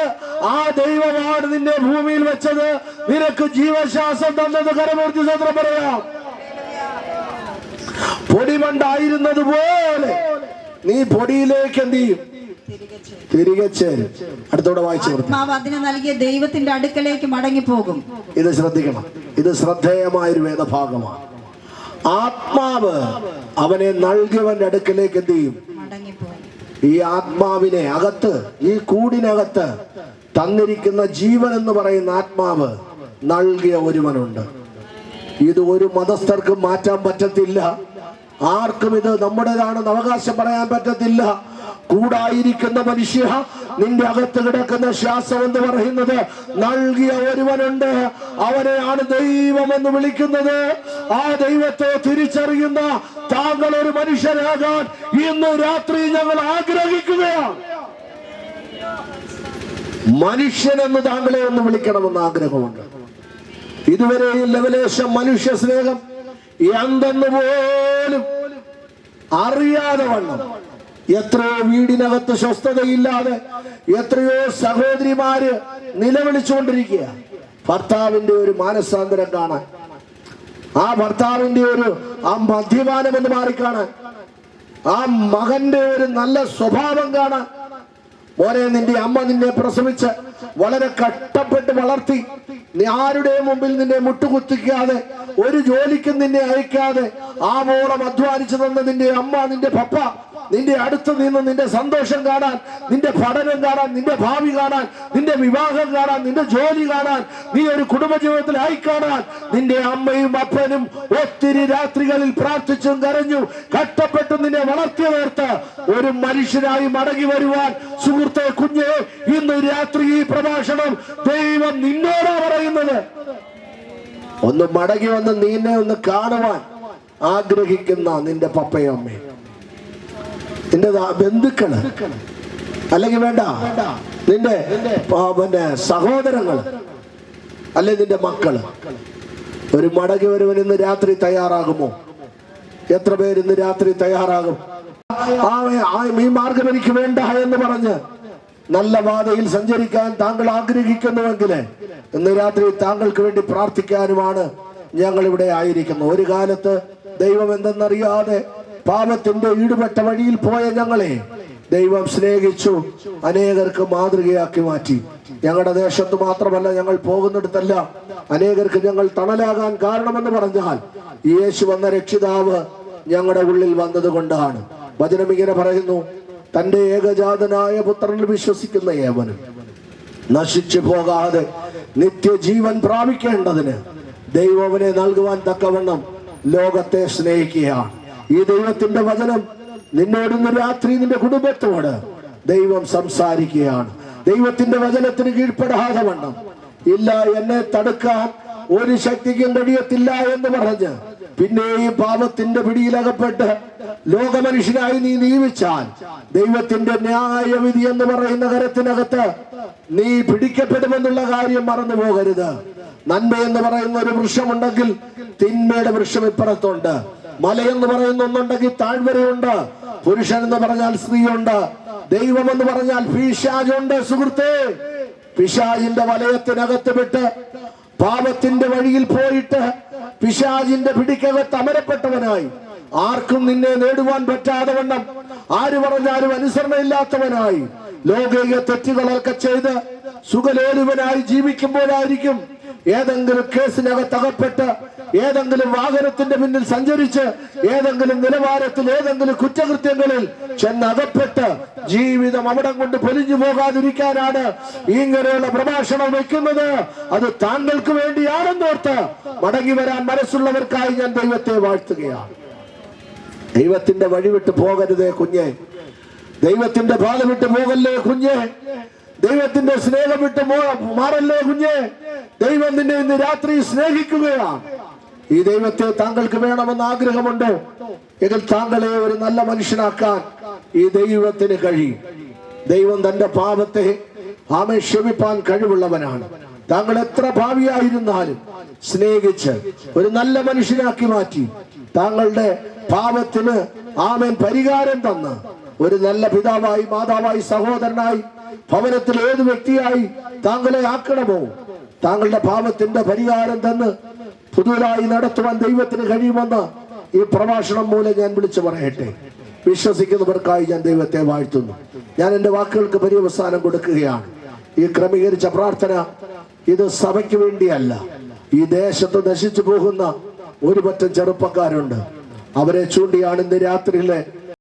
ആ ദൈവമാണ് നിന്നെ ഭൂമിയിൽ വെച്ചത്, നിനക്ക് ജീവശ്വാസം തന്നത്. കരമൂർത്തി സ്വത്രം പറയാം. പൊടി പണ്ടായിരുന്നത് പോലെ നീ പൊടിയിലേക്ക് എന്ത് ചെയ്യും? തിരികെ ചേരും. അടുത്തോടെ വായിച്ചു. ആത്മാവ് അതിന് നൽകിയ ദൈവത്തിന്റെ അടുക്കലേക്ക് മടങ്ങി പോകും. ഇത് ശ്രദ്ധിക്കണം, ഇത് ശ്രദ്ധേയമായൊരു വേദഭാഗമാണ്. ആത്മാവ് അവനെ നൽകിയവന്റെ അടുക്കലേക്ക് എന്ത് ചെയ്യും? ഈ ആത്മാവിനെ അകത്ത്, ഈ കൂടിനകത്ത് തന്നിരിക്കുന്ന ജീവൻ എന്ന് പറയുന്ന ആത്മാവ് നൽകിയ ഒരുവനുണ്ട്. ഇത് ഒരു മതസ്ഥർക്കും മാറ്റാൻ പറ്റത്തില്ല. ആർക്കും ഇത് നമ്മുടേതാണെന്ന് അവകാശം പറയാൻ പറ്റത്തില്ല. കൂടായിരിക്കുന്ന മനുഷ്യ, നിന്റെ അകത്ത് കിടക്കുന്ന ശ്വാസം എന്ന് പറയുന്നത് നൽകിയ ഒരുവനുണ്ട്. അവനെയാണ് ദൈവമെന്ന് വിളിക്കുന്നത്. ആ ദൈവത്തെ തിരിച്ചറിയുന്ന താങ്കൾ ഒരു മനുഷ്യരാകാൻ ഇന്ന് രാത്രി ഞങ്ങൾ ആഗ്രഹിക്കുകയാണ്. മനുഷ്യനെന്ന് താങ്കളെ ഒന്ന് വിളിക്കണമെന്ന് ആഗ്രഹമുണ്ട്. ഇതുവരെ ലവലേശം മനുഷ്യ സ്നേഹം എന്തെന്ന് പോലും അറിയാതെ വണ്ണം എത്രയോ വീടിനകത്ത് സ്വസ്ഥതയില്ലാതെ എത്രയോ സഹോദരിമാര് നിലവിളിച്ചുകൊണ്ടിരിക്കുക. ഭർത്താവിന്റെ ഒരു മാനസാന്തരം കാണാൻ, ആ ഭർത്താവിന്റെ ഒരു മദ്യപാനം എന്ന് മാറിക്കാണാൻ, ആ മകന്റെ ഒരു നല്ല സ്വഭാവം കാണാൻ. മോനെ, നിന്റെ അമ്മ നിന്നെ പ്രസവിച്ച് വളരെ കഷ്ടപ്പെട്ട് വളർത്തി, നീ ആരുടെയും മുമ്പിൽ നിന്നെ മുട്ടുകുത്തിക്കാതെ, ഒരു ജോലിക്കും നിന്നെ അയക്കാതെ ആവോളം അധ്വാനിച്ചു തന്ന നിന്റെ അമ്മ, നിന്റെ പപ്പ നിന്റെ അടുത്ത് നിന്ന് നിന്റെ സന്തോഷം കാണാൻ, നിന്റെ പഠനം കാണാൻ, നിന്റെ ഭാവി കാണാൻ, നിന്റെ വിവാഹം കാണാൻ, നിന്റെ ജോലി കാണാൻ, നീ ഒരു കുടുംബജീവിതത്തിൽ ആയി കാണാൻ നിന്റെ അമ്മയും അപ്പനും ഒത്തിരി രാത്രികളിൽ പ്രാർത്ഥിച്ചും കരഞ്ഞു കഷ്ടപ്പെട്ടും നിന്നെ വളർത്തി നേർത്ത് ഒരു മനുഷ്യനായി മടങ്ങി വരുവാൻ, സുഹൃത്തെ, കുഞ്ഞെ, ഇന്ന് രാത്രി ഈ പ്രഭാഷണം ദൈവം നിന്നോടാ പറയുന്നത്. ഒന്ന് മടങ്ങി വന്ന് നിന്നെ ഒന്ന് കാണുവാൻ ആഗ്രഹിക്കുന്ന നിന്റെ പപ്പയും അമ്മയും, നിന്റെ ബന്ധുക്കള്, അല്ലെങ്കിൽ വേണ്ട നിന്റെ പിന്നെ സഹോദരങ്ങള്, അല്ലെ നിന്റെ മക്കള്, ഒരു മടങ്ങി വരുവൻ ഇന്ന് രാത്രി തയ്യാറാകുമോ? എത്ര പേര് ഇന്ന് രാത്രി തയ്യാറാകും? ഈ മാർഗം എനിക്ക് വേണ്ട എന്ന് പറഞ്ഞ് നല്ല പാതയിൽ സഞ്ചരിക്കാൻ താങ്കൾ ആഗ്രഹിക്കുന്നുവെങ്കിൽ ഇന്ന് രാത്രി താങ്കൾക്ക് വേണ്ടി പ്രാർത്ഥിക്കാനുമാണ് ഞങ്ങൾ ഇവിടെ ആയിരിക്കുന്നത്. ഒരു കാലത്ത് ദൈവം എന്തെന്നറിയാതെ പാപത്തിന്റെ ഈടുപെട്ട വഴിയിൽ പോയ ഞങ്ങളെ ദൈവം സ്നേഹിച്ചു, അനേകർക്ക് മാതൃകയാക്കി മാറ്റി. ഞങ്ങളുടെ ദേശത്ത് മാത്രമല്ല, ഞങ്ങൾ പോകുന്നിടത്തല്ല അനേകർക്ക് ഞങ്ങൾ തണലാകാൻ കാരണമെന്ന് പറഞ്ഞാൽ യേശു വന്ന രക്ഷിതാവ് ഞങ്ങളുടെ ഉള്ളിൽ വന്നത് കൊണ്ടാണ്. വചനം ഇങ്ങനെ പറയുന്നു, തന്റെ ഏകജാതനായ പുത്രനിൽ വിശ്വസിക്കുന്ന ഏവനും നശിച്ചു പോകാതെ നിത്യജീവൻ പ്രാപിക്കേണ്ടതിന് ദൈവം അവനെ നൽകുവാൻ തക്കവണ്ണം ലോകത്തെ സ്നേഹിക്കുകയാണ്. ഈ ദൈവത്തിന്റെ വചനം നിന്നോടിന്ന് രാത്രി നിന്റെ കുടുംബത്തോട് ദൈവം സംസാരിക്കുകയാണ്. ദൈവത്തിന്റെ വചനത്തിന് കീഴ്പ്പെടാതെ വണ്ണം ഇല്ല, എന്നെ തടുക്കാൻ ഒരു ശക്തിക്കും കഴിയത്തില്ല എന്ന് പറഞ്ഞ് പിന്നെയും പാപത്തിന്റെ പിടിയിലകപ്പെട്ട് ലോകമനുഷ്യനായി നീ നിയമിച്ചാൽ ദൈവത്തിന്റെ ന്യായവിധി എന്ന് പറയുന്ന കരത്തിനകത്ത് നീ പിടിക്കപ്പെടുമെന്നുള്ള കാര്യം മറന്നു പോകരുത്. നന്മ എന്ന് പറയുന്ന ഒരു വൃക്ഷമുണ്ടെങ്കിൽ തിന്മയുടെ വൃക്ഷം ഇപ്പുറത്തുണ്ട്. മലയെന്ന് പറയുന്ന ഒന്നുണ്ടെങ്കിൽ താഴ്വരയുണ്ട്. പുരുഷൻ എന്ന് പറഞ്ഞാൽ സ്ത്രീയുണ്ട്. ദൈവം എന്ന് പറഞ്ഞാൽ പിശാചുണ്ട്. സുഹൃത്തേ, പിശാചിന്റെ വലയത്തിനകത്ത് വിട്ട് പാപത്തിന്റെ വഴിയിൽ പോയിട്ട് പിശാചിന്റെ പിടിക്കകത്ത് അമരപ്പെട്ടവനായി ആർക്കും നിന്നെ നേടുവാൻ പറ്റാതെ വണ്ണം ആര് പറഞ്ഞാലും അനുസരണയില്ലാത്തവനായി ലോകീയ തെറ്റുകളൊക്കെ ചെയ്ത് സുഖലോലുവനായി ജീവിക്കുമ്പോഴായിരിക്കും ഏതെങ്കിലും കേസിനകത്ത് അകപ്പെട്ട് ഏതെങ്കിലും വാഹനത്തിന്റെ പിന്നിൽ സഞ്ചരിച്ച് ഏതെങ്കിലും നിലവാരത്തിൽ ഏതെങ്കിലും കുറ്റകൃത്യങ്ങളിൽ ചെന്നകപ്പെട്ട് ജീവിതം അവിടം കൊണ്ട് പൊലിഞ്ഞു പോകാതിരിക്കാനാണ് ഇങ്ങനെയുള്ള പ്രഭാഷണം വയ്ക്കുന്നത്. അത് താങ്കൾക്ക് വേണ്ടിയാണെന്നോർത്ത് മടങ്ങി വരാൻ മനസ്സുള്ളവർക്കായി ഞാൻ ദൈവത്തെ വാഴ്ത്തുകയാണ്. ദൈവത്തിന്റെ വഴി വിട്ട് പോകരുതേ കുഞ്ഞെ. ദൈവത്തിന്റെ പാത വിട്ട് പോകല്ലേ കുഞ്ഞെ. ദൈവത്തിന്റെ സ്നേഹം വിട്ട് മാറല്ലേ കുഞ്ഞെ. ദൈവം നിന്നെ ഇന്ന് രാത്രി സ്നേഹിക്കുകയാണ്. ഈ ദൈവത്തെ താങ്കൾക്ക് വേണമെന്ന് ആഗ്രഹമുണ്ടോ എങ്കിൽ താങ്കളെ ഒരു നല്ല മനുഷ്യനാക്കാൻ ഈ ദൈവത്തിന് കഴിയും. ദൈവം തന്റെ പാപത്തെ ആമേ ക്ഷമിപ്പാൻ കഴിവുള്ളവനാണ്. താങ്കൾ എത്ര ഭാവിയായിരുന്നാലും സ്നേഹിച്ച് ഒരു നല്ല മനുഷ്യനാക്കി മാറ്റി താങ്കളുടെ പാപത്തിന് ആമേൻ പരിഹാരം തന്ന് ഒരു നല്ല പിതാവായി മാതാവായി സഹോദരനായി ഭവനത്തിൽ ഏത് വ്യക്തിയായി താങ്കളെ ആക്കണമോ താങ്കളുടെ പാപത്തിന്റെ പരിഹാരം തന്ന് പുതുതായി നടത്തുവാൻ ദൈവത്തിന് കഴിയുമെന്ന് ഈ പ്രഭാഷണം മൂലം ഞാൻ വിളിച്ചു പറയട്ടെ. വിശ്വസിക്കുന്നവർക്കായി ഞാൻ ദൈവത്തെ വാഴ്ത്തുന്നു. ഞാൻ എൻ്റെ വാക്കുകൾക്ക് പര്യവസാനം കൊടുക്കുകയാണ്. ഈ ക്രമീകരിച്ച പ്രാർത്ഥന ഇത് സഭയ്ക്ക് വേണ്ടിയല്ല. ഈ ദേശത്ത് നശിച്ചു പോകുന്ന ഒരു പറ്റം ചെറുപ്പക്കാരുണ്ട്. അവരെ ചൂണ്ടിയാണ് ഇന്ന് രാത്രിയിലെ